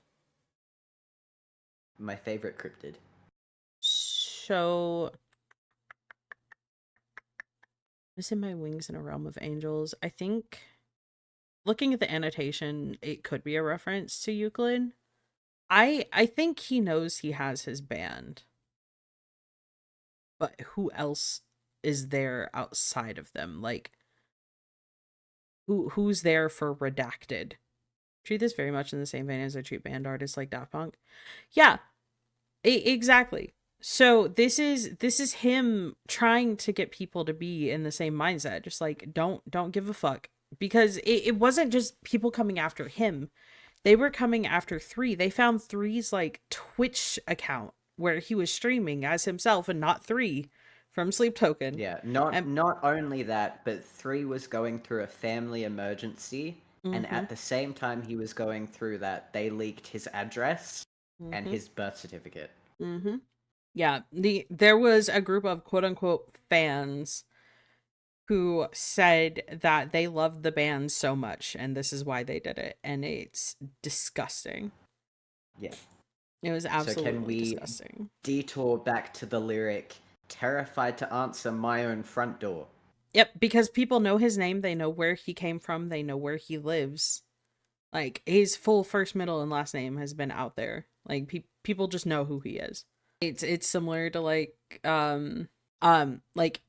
[SPEAKER 4] My favorite cryptid.
[SPEAKER 1] So, missing my wings in a realm of angels. I think looking at the annotation, it could be a reference to Euclid. I think he knows he has his band, but who else is there outside of them? Like who's there for Redacted? Treat this very much in the same vein as I treat band artists like Daft Punk. Yeah, exactly. So this is him trying to get people to be in the same mindset, just like don't give a fuck, because it wasn't just people coming after him. They were coming after Three. They found Three's like Twitch account where he was streaming as himself and not Three from Sleep Token.
[SPEAKER 4] Yeah, not
[SPEAKER 1] And
[SPEAKER 4] not only that, but Three was going through a family emergency, and
[SPEAKER 1] mm-hmm,
[SPEAKER 4] at the same time he was going through that, they leaked his address and
[SPEAKER 1] mm-hmm,
[SPEAKER 4] his birth certificate.
[SPEAKER 1] mm-hmm. Yeah, there was a group of quote unquote fans who said that they loved the band so much and this is why they did it, and it's disgusting.
[SPEAKER 4] Yeah.
[SPEAKER 1] It was
[SPEAKER 4] So can
[SPEAKER 1] absolutely
[SPEAKER 4] we
[SPEAKER 1] disgusting.
[SPEAKER 4] detour back to the lyric, terrified to answer my own front door?
[SPEAKER 1] Yep, because people know his name, they know where he came from, they know where he lives. Like his full first, middle, and last name has been out there. Like people just know who he is. It's similar to like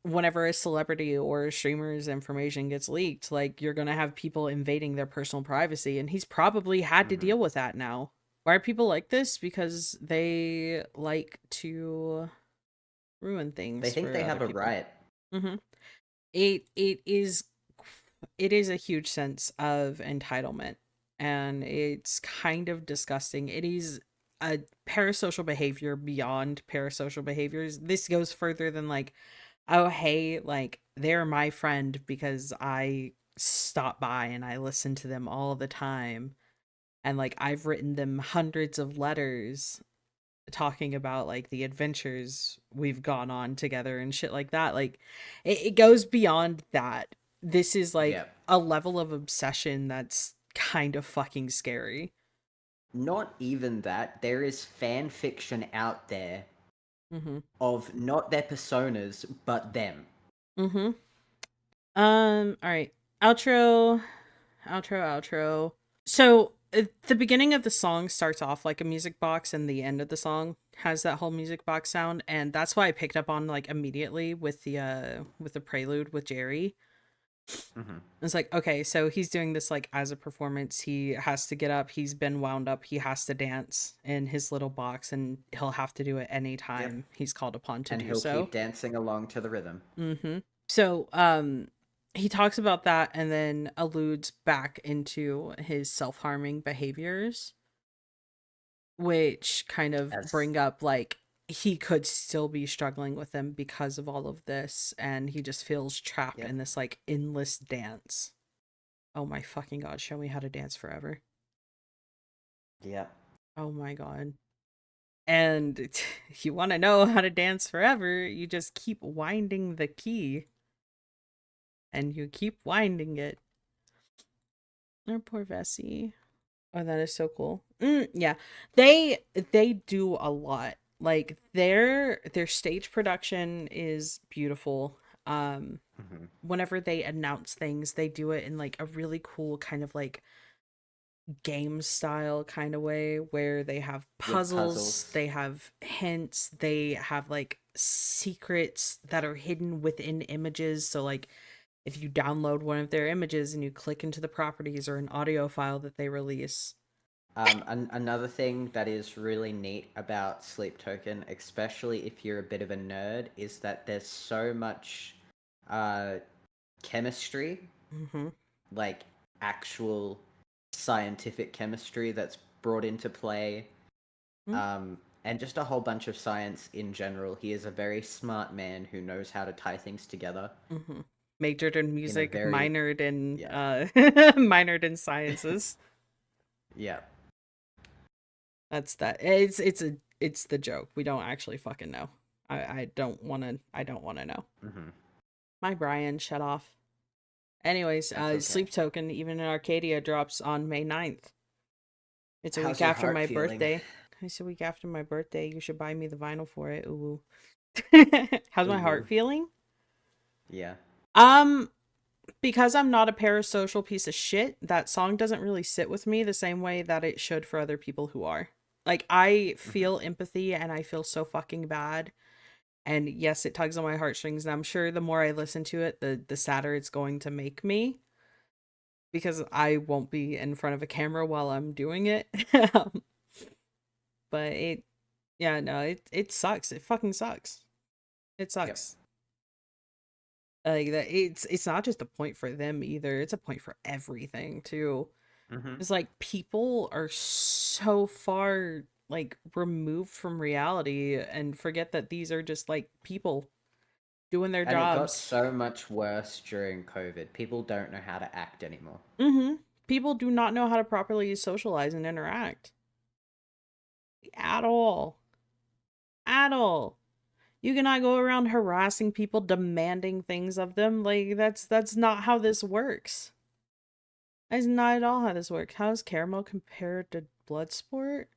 [SPEAKER 1] whenever a celebrity or a streamer's information gets leaked, like you're gonna have people invading their personal privacy, and he's probably had to
[SPEAKER 4] Hmm.
[SPEAKER 1] deal with that now. Why are people like this? Because they like to ruin
[SPEAKER 4] They
[SPEAKER 1] things
[SPEAKER 4] think
[SPEAKER 1] for
[SPEAKER 4] they
[SPEAKER 1] other
[SPEAKER 4] have a
[SPEAKER 1] people.
[SPEAKER 4] right.
[SPEAKER 1] Mm-hmm. It is a huge sense of entitlement, and it's kind of disgusting. It is a parasocial behavior beyond parasocial behaviors. This goes further than like, oh hey, like they're my friend because I stop by and I listen to them all the time, and like I've written them hundreds of letters talking about like the adventures we've gone on together and shit like that. Like it goes beyond that. This is like
[SPEAKER 4] Yeah.
[SPEAKER 1] a level of obsession that's kind of fucking scary.
[SPEAKER 4] Not even that. There is fan fiction out there
[SPEAKER 1] Mm-hmm.
[SPEAKER 4] of not their personas, but them.
[SPEAKER 1] Mm-hmm. All right. Outro, outro. So the beginning of the song starts off like a music box, and the end of the song has that whole music box sound, and that's why I picked up on like immediately with the prelude with Jerry.
[SPEAKER 4] Hmm.
[SPEAKER 1] It's like, okay, so he's doing this like as a performance. He has to get up. He's been wound up. He has to dance in his little box, and he'll have to do it
[SPEAKER 4] Yep.
[SPEAKER 1] anytime he's called upon to
[SPEAKER 4] And
[SPEAKER 1] do
[SPEAKER 4] he'll
[SPEAKER 1] so.
[SPEAKER 4] keep dancing along to the rhythm.
[SPEAKER 1] Mm-hmm. So, he talks about that and then alludes back into his self-harming behaviors, which kind of
[SPEAKER 4] As
[SPEAKER 1] bring up like he could still be struggling with them because of all of this, and he just feels trapped
[SPEAKER 4] Yep.
[SPEAKER 1] in this like endless dance. Oh my fucking god, show me how to dance forever.
[SPEAKER 4] Yep.
[SPEAKER 1] Oh my god. And you want to know how to dance forever, you just keep winding the key. And you keep winding it. Oh, poor Vessi. Oh, that is so cool. Yeah. They do a lot. Like their stage production is beautiful.
[SPEAKER 4] Hmm.
[SPEAKER 1] Whenever they announce things, they do it in like a really cool kind of like game style kind of way where they have
[SPEAKER 4] With
[SPEAKER 1] puzzles,
[SPEAKER 4] puzzles.
[SPEAKER 1] they have hints, they have like secrets that are hidden within images. So like if you download one of their images and you click into the properties or an audio file that they release.
[SPEAKER 4] Another thing that is really neat about Sleep Token, especially if you're a bit of a nerd, is that there's so much uh, chemistry,
[SPEAKER 1] Mm-hmm.
[SPEAKER 4] like actual scientific chemistry that's brought into play, and just a whole bunch of science in general. He is a very smart man who knows how to tie things together
[SPEAKER 1] Mm-hmm. Majored in
[SPEAKER 4] in a
[SPEAKER 1] music,
[SPEAKER 4] very, yeah,
[SPEAKER 1] minored in sciences.
[SPEAKER 4] yeah.
[SPEAKER 1] That's that. It's the joke. We don't actually fucking know. I don't wanna know.
[SPEAKER 4] Hmm.
[SPEAKER 1] My Brian shut off. Anyways,
[SPEAKER 4] That's okay.
[SPEAKER 1] Sleep Token, even in Arcadia, drops on May 9th. It's a week
[SPEAKER 4] How's your
[SPEAKER 1] after
[SPEAKER 4] heart
[SPEAKER 1] my
[SPEAKER 4] feeling?
[SPEAKER 1] birthday. It's a week after my birthday. You should buy me the vinyl for it. Ooh. How's my heart
[SPEAKER 4] Ooh,
[SPEAKER 1] feeling?
[SPEAKER 4] yeah.
[SPEAKER 1] Um, because I'm not a parasocial piece of shit, that song doesn't really sit with me the same way that it should for other people who are. Like, I
[SPEAKER 4] Hmm.
[SPEAKER 1] feel empathy and I feel so fucking bad. And yes, it tugs on my heartstrings. And I'm sure the more I listen to it, the sadder it's going to make me because I won't be in front of a camera while I'm doing it. But yeah, no, it sucks. It fucking sucks. It
[SPEAKER 4] Yep.
[SPEAKER 1] sucks. Like that, it's not just a point for them either. It's a point for everything too.
[SPEAKER 4] Hmm.
[SPEAKER 1] It's like people are so far like removed from reality and forget that these are just like people doing their
[SPEAKER 4] And it got
[SPEAKER 1] jobs.
[SPEAKER 4] so much worse during COVID. People don't know how to act anymore.
[SPEAKER 1] People do not know how to properly socialize and interact at all. At all. You cannot go around harassing people, demanding things of them. Like that's not how this works. That's not at all how this works. How is Caramel compared to Bloodsport?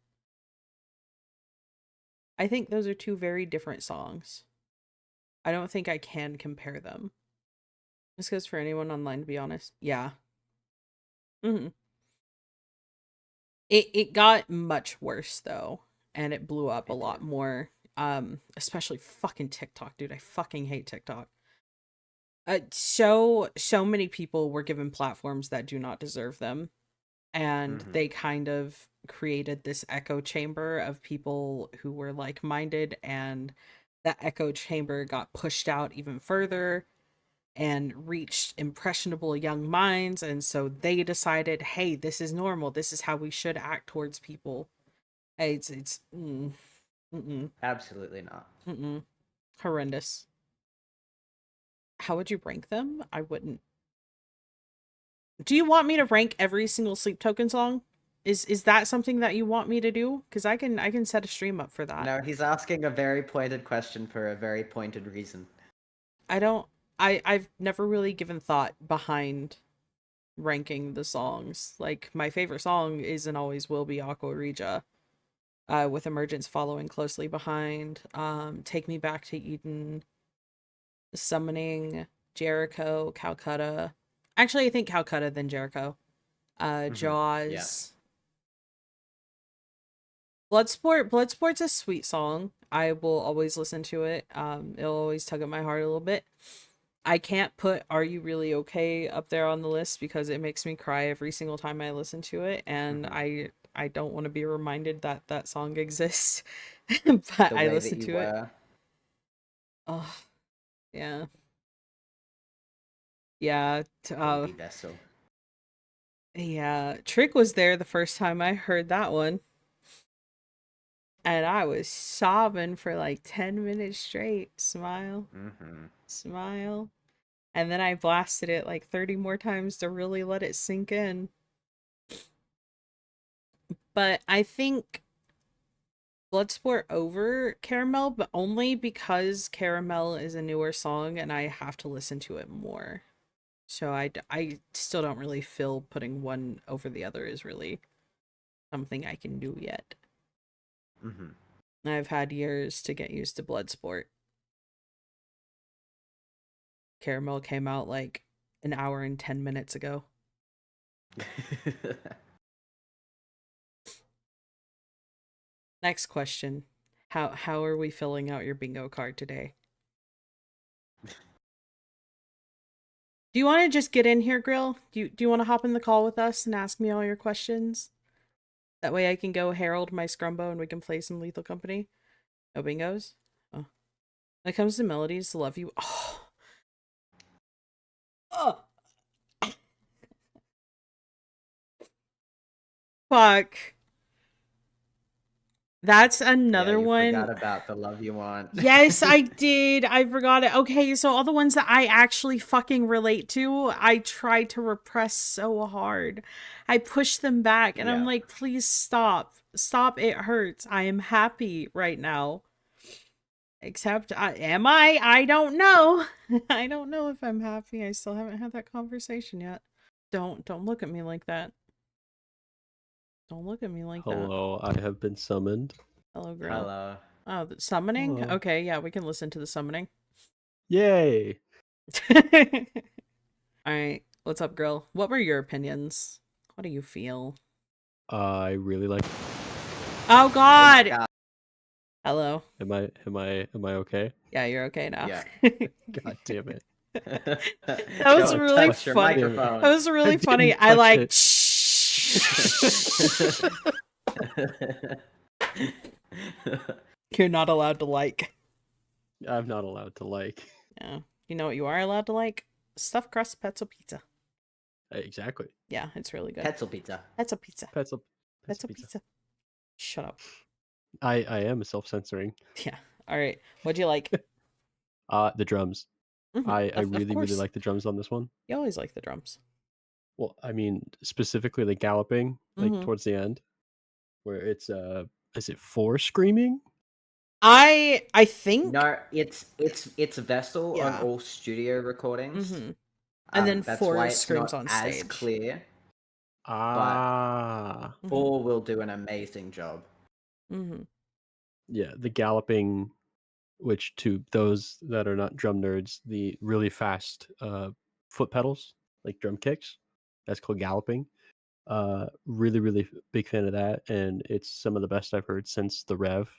[SPEAKER 1] I think those are two very different songs. I don't think I can compare them. This goes for anyone online, to be honest. Yeah. hmm It got much worse though, and it blew up a
[SPEAKER 4] It
[SPEAKER 1] lot
[SPEAKER 4] did.
[SPEAKER 1] more. Especially fucking TikTok, dude. I fucking hate TikTok. So many people were given platforms that do not deserve them, and
[SPEAKER 4] Hmm.
[SPEAKER 1] they kind of created this echo chamber of people who were like-minded, and that echo chamber got pushed out even further and reached impressionable young minds, and so they decided, hey, this is normal, this is how we should act towards people. Hey, it's mm-mm,
[SPEAKER 4] Absolutely not.
[SPEAKER 1] mm-mm, horrendous. How would you rank them? I wouldn't. Do you want me to rank every single Sleep Token song? Is that something that you want me to do? Because I can set a stream up for that.
[SPEAKER 4] No, he's asking a very pointed question for a very pointed reason.
[SPEAKER 1] I don't. I've never really given thought behind ranking the songs. Like my favorite song is and always will be Aqua Regia. With Emergence following closely behind. Take Me Back to Eden, Summoning, Jericho, Calcutta. Actually, I think Calcutta then Jericho.
[SPEAKER 4] Hmm. Yeah.
[SPEAKER 1] Jaws. Bloodsport's a sweet song. I will always listen to it. It'll always tug at my heart a little bit. I can't put Are You Really Okay up there on the list because it makes me cry every single time I listen to it, and
[SPEAKER 4] Hmm.
[SPEAKER 1] I don't want to be reminded that that song exists. But
[SPEAKER 4] The
[SPEAKER 1] I
[SPEAKER 4] way that
[SPEAKER 1] listen
[SPEAKER 4] you
[SPEAKER 1] to it.
[SPEAKER 4] were.
[SPEAKER 1] Oh, yeah. Yeah,
[SPEAKER 4] Baby vessel.
[SPEAKER 1] yeah. Trick was there the first time I heard that one. And I was sobbing for like 10 minutes straight. Smile,
[SPEAKER 4] Mm-hmm.
[SPEAKER 1] smile. And then I blasted it like 30 more times to really let it sink in. But I think Bloodsport over Caramel, but only because Caramel is a newer song and I have to listen to it more. So I still don't really feel putting one over the other is really something I can do yet.
[SPEAKER 4] Mm-hmm.
[SPEAKER 1] I've had years to get used to Bloodsport. Caramel came out like an hour and 10 minutes ago. Next question. How are we filling out your bingo card today? Do you want to just get in here, Grill? Do you want to hop in the call with us and ask me all your questions? That way I can go herald my Scrumbo and we can play some Lethal Company. No bingos? Oh. When it comes to melodies, love you. Oh. Oh. Fuck. That's
[SPEAKER 4] Yeah,
[SPEAKER 1] another
[SPEAKER 4] you
[SPEAKER 1] one.
[SPEAKER 4] forgot about the love you want.
[SPEAKER 1] Yes, I did. I forgot it. Okay, so all the ones that I actually fucking relate to, I try to repress so hard. I push them back and I'm
[SPEAKER 4] Yeah.
[SPEAKER 1] like, please stop. Stop. It hurts. I am happy right now. Except, am I? I don't know. I don't know if I'm happy. I still haven't had that conversation yet. Don't look at me like that. Don't look at me like that.
[SPEAKER 5] Hello, I have been summoned.
[SPEAKER 1] Hello, girl.
[SPEAKER 4] Hello.
[SPEAKER 1] Oh, the summoning?
[SPEAKER 5] Hello.
[SPEAKER 1] Okay, yeah, we can listen to the summoning.
[SPEAKER 5] Yay!
[SPEAKER 1] Alright, what's up, girl? What were your opinions? What do you feel?
[SPEAKER 5] I really like.
[SPEAKER 1] Oh
[SPEAKER 4] Oh my
[SPEAKER 1] god!
[SPEAKER 4] God.
[SPEAKER 1] Hello.
[SPEAKER 5] Am I okay?
[SPEAKER 1] Yeah, you're okay now.
[SPEAKER 4] Yeah.
[SPEAKER 5] God damn it!
[SPEAKER 1] That was
[SPEAKER 4] Don't
[SPEAKER 1] really
[SPEAKER 4] touch your
[SPEAKER 1] funny.
[SPEAKER 4] microphone.
[SPEAKER 1] That was really
[SPEAKER 5] I
[SPEAKER 1] funny.
[SPEAKER 5] didn't
[SPEAKER 1] I
[SPEAKER 5] touch
[SPEAKER 1] like
[SPEAKER 5] it.
[SPEAKER 1] You're not allowed to like.
[SPEAKER 5] I'm not allowed to like.
[SPEAKER 1] Yeah. You know what you are allowed to like? Stuffed crust pretzel pizza.
[SPEAKER 5] Exactly.
[SPEAKER 1] Yeah, it's really good.
[SPEAKER 4] Pretzel pizza.
[SPEAKER 1] Pretzel pizza.
[SPEAKER 5] Pretzel
[SPEAKER 1] Pretzel
[SPEAKER 5] pizza.
[SPEAKER 1] pizza. Shut up.
[SPEAKER 5] I am self-censoring.
[SPEAKER 1] Yeah. Alright. What'd you like?
[SPEAKER 5] The drums.
[SPEAKER 1] Mhm.
[SPEAKER 5] I
[SPEAKER 1] Of
[SPEAKER 5] really
[SPEAKER 1] course.
[SPEAKER 5] like the drums on this one.
[SPEAKER 1] You always like the drums.
[SPEAKER 5] Well, I mean specifically the galloping, like
[SPEAKER 1] Mhm.
[SPEAKER 5] towards the end, where it's is it 4 screaming?
[SPEAKER 1] I think
[SPEAKER 4] No, it's Vessel on
[SPEAKER 1] Yeah.
[SPEAKER 4] all studio recordings.
[SPEAKER 1] Mhm. And then
[SPEAKER 4] That's
[SPEAKER 1] 4
[SPEAKER 4] why it's
[SPEAKER 1] screams
[SPEAKER 4] not
[SPEAKER 1] on
[SPEAKER 4] as
[SPEAKER 1] stage.
[SPEAKER 4] clear.
[SPEAKER 5] Ah.
[SPEAKER 1] Mhm.
[SPEAKER 4] 4 will do an amazing job.
[SPEAKER 1] Mhm.
[SPEAKER 5] Yeah, the galloping, which to those that are not drum nerds, the really fast foot pedals, like drum kicks, that's called galloping. Really big fan of that, and it's some of the best I've heard since the Rev,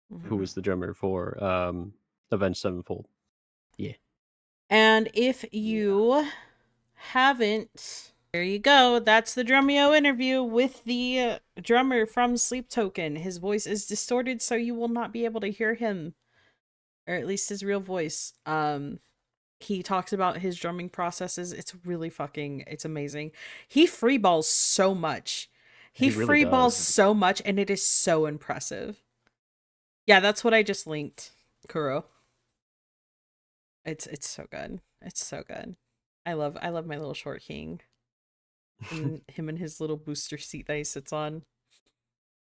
[SPEAKER 5] who
[SPEAKER 1] Mhm.
[SPEAKER 5] was the drummer for Avenged Sevenfold. Yeah.
[SPEAKER 1] And if you haven't, there you go. That's the Drumeo interview with the drummer from Sleep Token. His voice is distorted, so you will not be able to hear him, or at least his real voice. He talks about his drumming processes. It's it's amazing. He freeballs so much. He
[SPEAKER 5] He really
[SPEAKER 1] freeballs
[SPEAKER 5] does.
[SPEAKER 1] so much, and it is so impressive. Yeah, that's what I just linked, Kuro. It's so good. It's so good. I love my little short king. And him and his little booster seat that he sits on.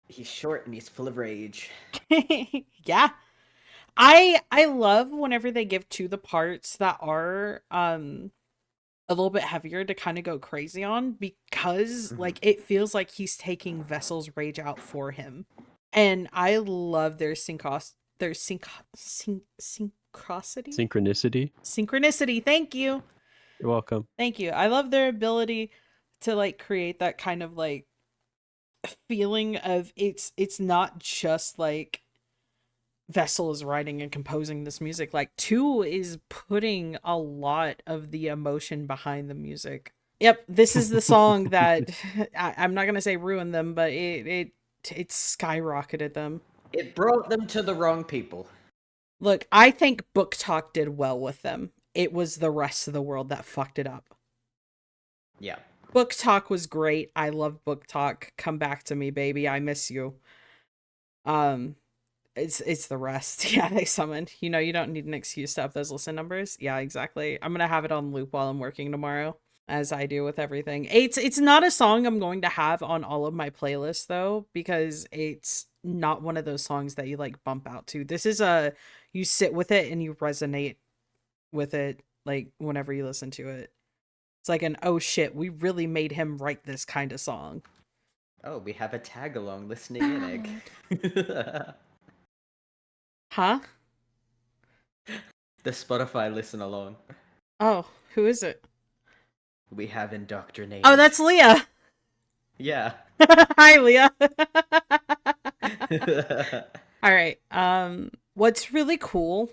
[SPEAKER 4] He's short and he's full of rage.
[SPEAKER 1] Yeah. I love whenever they give to the parts that are a little bit heavier to kind of go crazy on because
[SPEAKER 4] Mhm.
[SPEAKER 1] like it feels like he's taking Vessel's rage out for him. And I love their syncrosity.
[SPEAKER 5] Synchronicity.
[SPEAKER 1] Synchronicity. Thank you.
[SPEAKER 5] You're welcome.
[SPEAKER 1] Thank you. I love their ability to like create that kind of like feeling of it's not just like Vessel is writing and composing this music. Like 2 is putting a lot of the emotion behind the music. Yep, this is the song that I'm not gonna say ruined them, but it skyrocketed them.
[SPEAKER 4] It brought them to the wrong people.
[SPEAKER 1] Look, I think Book Talk did well with them. It was the rest of the world that fucked it up.
[SPEAKER 4] Yeah.
[SPEAKER 1] Book Talk was great. I love Book Talk. Come back to me, baby. I miss you. Um, it's the rest. Yeah, they summoned. You know, you don't need an excuse to up those listen numbers. Yeah, exactly. I'm gonna have it on loop while I'm working tomorrow, as I do with everything. It's not a song I'm going to have on all of my playlists though, because it's not one of those songs that you like bump out to. This is a you sit with it and you resonate with it like whenever you listen to it. It's like an oh shit, we really made him write this kind of song.
[SPEAKER 4] Oh, we have a tag along listening in egg.
[SPEAKER 1] Huh?
[SPEAKER 4] The Spotify listen along.
[SPEAKER 1] Oh, who is it?
[SPEAKER 4] We have indoctrinated.
[SPEAKER 1] Oh, that's Leah.
[SPEAKER 4] Yeah.
[SPEAKER 1] Hi, Leah. All right. What's really cool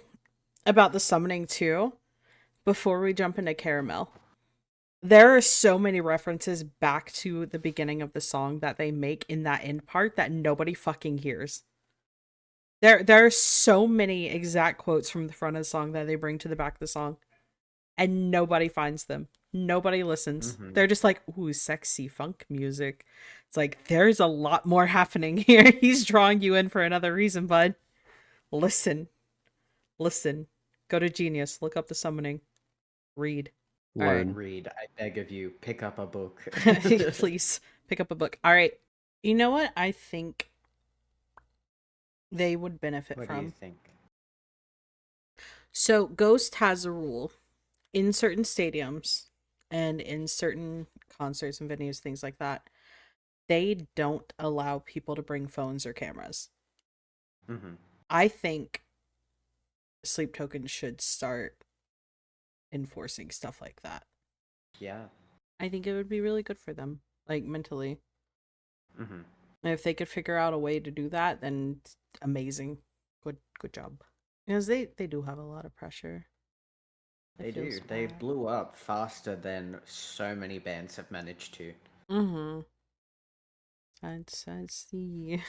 [SPEAKER 1] about the summoning too, before we jump into Caramel, there are so many references back to the beginning of the song that they make in that end part that nobody fucking hears. There are so many exact quotes from the front of the song that they bring to the back of the song, and nobody finds them. Nobody listens.
[SPEAKER 4] Mhm.
[SPEAKER 1] They're just like, ooh, sexy funk music. It's like, there's a lot more happening here. He's drawing you in for another reason, bud. Listen. Listen. Go to Genius. Look up the summoning. Read. All right.
[SPEAKER 5] Learn.
[SPEAKER 4] Read, I beg of you, pick up a book.
[SPEAKER 1] Please pick up a book. All right. You know what I think they would benefit
[SPEAKER 4] What do
[SPEAKER 1] from?
[SPEAKER 4] you think?
[SPEAKER 1] So, Ghost has a rule in certain stadiums and in certain concerts and venues, things like that. They don't allow people to bring phones or cameras.
[SPEAKER 4] Mhm.
[SPEAKER 1] I think Sleep Token should start enforcing stuff like that.
[SPEAKER 4] Yeah.
[SPEAKER 1] I think it would be really good for them, like mentally.
[SPEAKER 4] Mhm.
[SPEAKER 1] And if they could figure out a way to do that, then amazing. Good job. Because they do have a lot of pressure.
[SPEAKER 4] They
[SPEAKER 1] It feels
[SPEAKER 4] do. They
[SPEAKER 1] bad.
[SPEAKER 4] blew up faster than so many bands have managed to.
[SPEAKER 1] Mm-hmm. That's the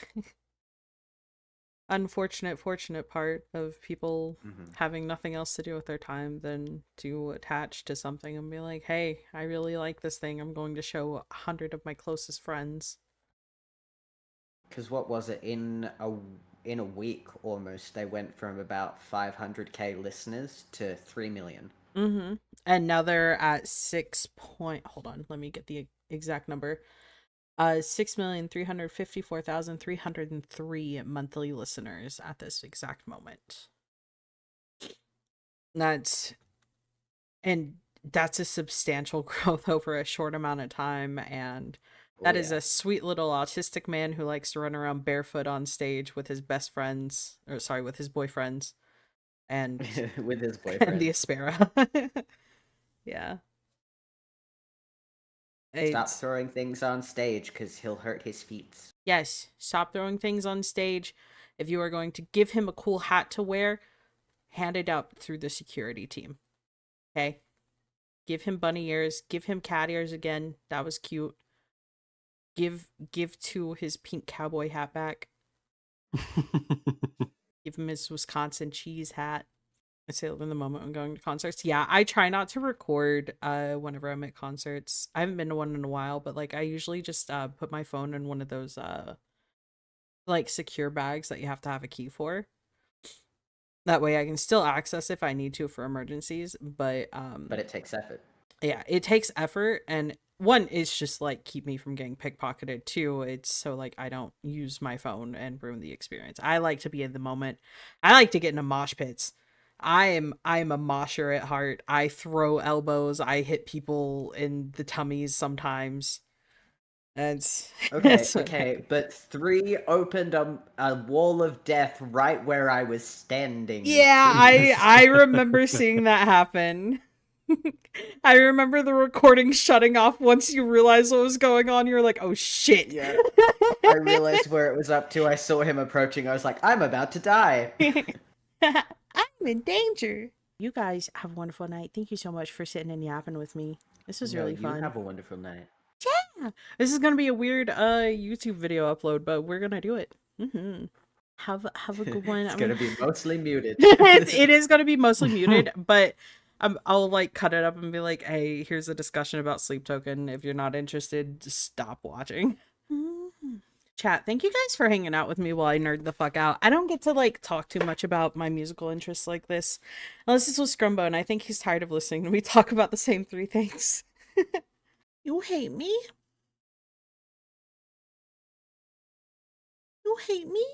[SPEAKER 1] fortunate part of people
[SPEAKER 4] Mhm.
[SPEAKER 1] having nothing else to do with their time than to attach to something and be like, hey, I really like this thing. I'm going to show 100 of my closest friends.
[SPEAKER 4] Because what was it, in a week almost, they went from about 500K listeners to 3 million.
[SPEAKER 1] Mm-hmm. And now they're at 6 point. Hold on, let me get the exact number. 6,354,303 monthly listeners at this exact moment. That's and that's a substantial growth over a short amount of time, and
[SPEAKER 4] Oh
[SPEAKER 1] that is
[SPEAKER 4] yeah.
[SPEAKER 1] a sweet little autistic man who likes to run around barefoot on stage with his best friends, or sorry, with his boyfriends and
[SPEAKER 4] With his
[SPEAKER 1] and the
[SPEAKER 4] boyfriend.
[SPEAKER 1] Aspera. Yeah.
[SPEAKER 4] Stop
[SPEAKER 1] It's
[SPEAKER 4] throwing things on stage because he'll hurt his feet.
[SPEAKER 1] yes, stop throwing things on stage. If you are going to give him a cool hat to wear, hand it up through the security team. Okay? Give him bunny ears, give him cat ears again. That was cute. Give to his pink cowboy hat back. Give him his Wisconsin cheese hat. I say live in the moment when going to concerts. Yeah, I try not to record whenever I'm at concerts. I haven't been to one in a while, but like I usually just put my phone in one of those like secure bags that you have to have a key for. That way I can still access if I need to for emergencies, but
[SPEAKER 4] But it takes effort.
[SPEAKER 1] yeah, it takes effort, and one is just like keep me from getting pickpocketed. Two, it's so like I don't use my phone and ruin the experience. I like to be in the moment. I like to get into mosh pits. I'm a mosher at heart. I throw elbows. I hit people in the tummies sometimes. That's
[SPEAKER 4] Okay,
[SPEAKER 1] that's what I
[SPEAKER 4] okay, but 3 opened a wall of death right where I was standing,
[SPEAKER 1] yeah,
[SPEAKER 4] please.
[SPEAKER 1] I remember seeing that happen. I remember the recording shutting off once you realized what was going on. You're like, oh shit.
[SPEAKER 4] Yeah. I realized where it was up to. I saw him approaching. I was like, I'm about to die.
[SPEAKER 1] I'm in danger. You guys have a wonderful night. Thank you so much for sitting and yapping with me. This was
[SPEAKER 4] No,
[SPEAKER 1] really
[SPEAKER 4] you
[SPEAKER 1] fun.
[SPEAKER 4] have a wonderful night.
[SPEAKER 1] Yeah. This is gonna be a weird YouTube video upload, but we're gonna do it. Have a good one.
[SPEAKER 4] It's gonna be mostly muted.
[SPEAKER 1] It is gonna be mostly muted, but I'll like cut it up and be like, hey, here's a discussion about Sleep Token. If you're not interested, just stop watching. Chat, thank you guys for hanging out with me while I nerd the fuck out. I don't get to like talk too much about my musical interests like this. Unless it's with Scrumbo, and I think he's tired of listening to me talk about the same three things. You hate me? You hate me?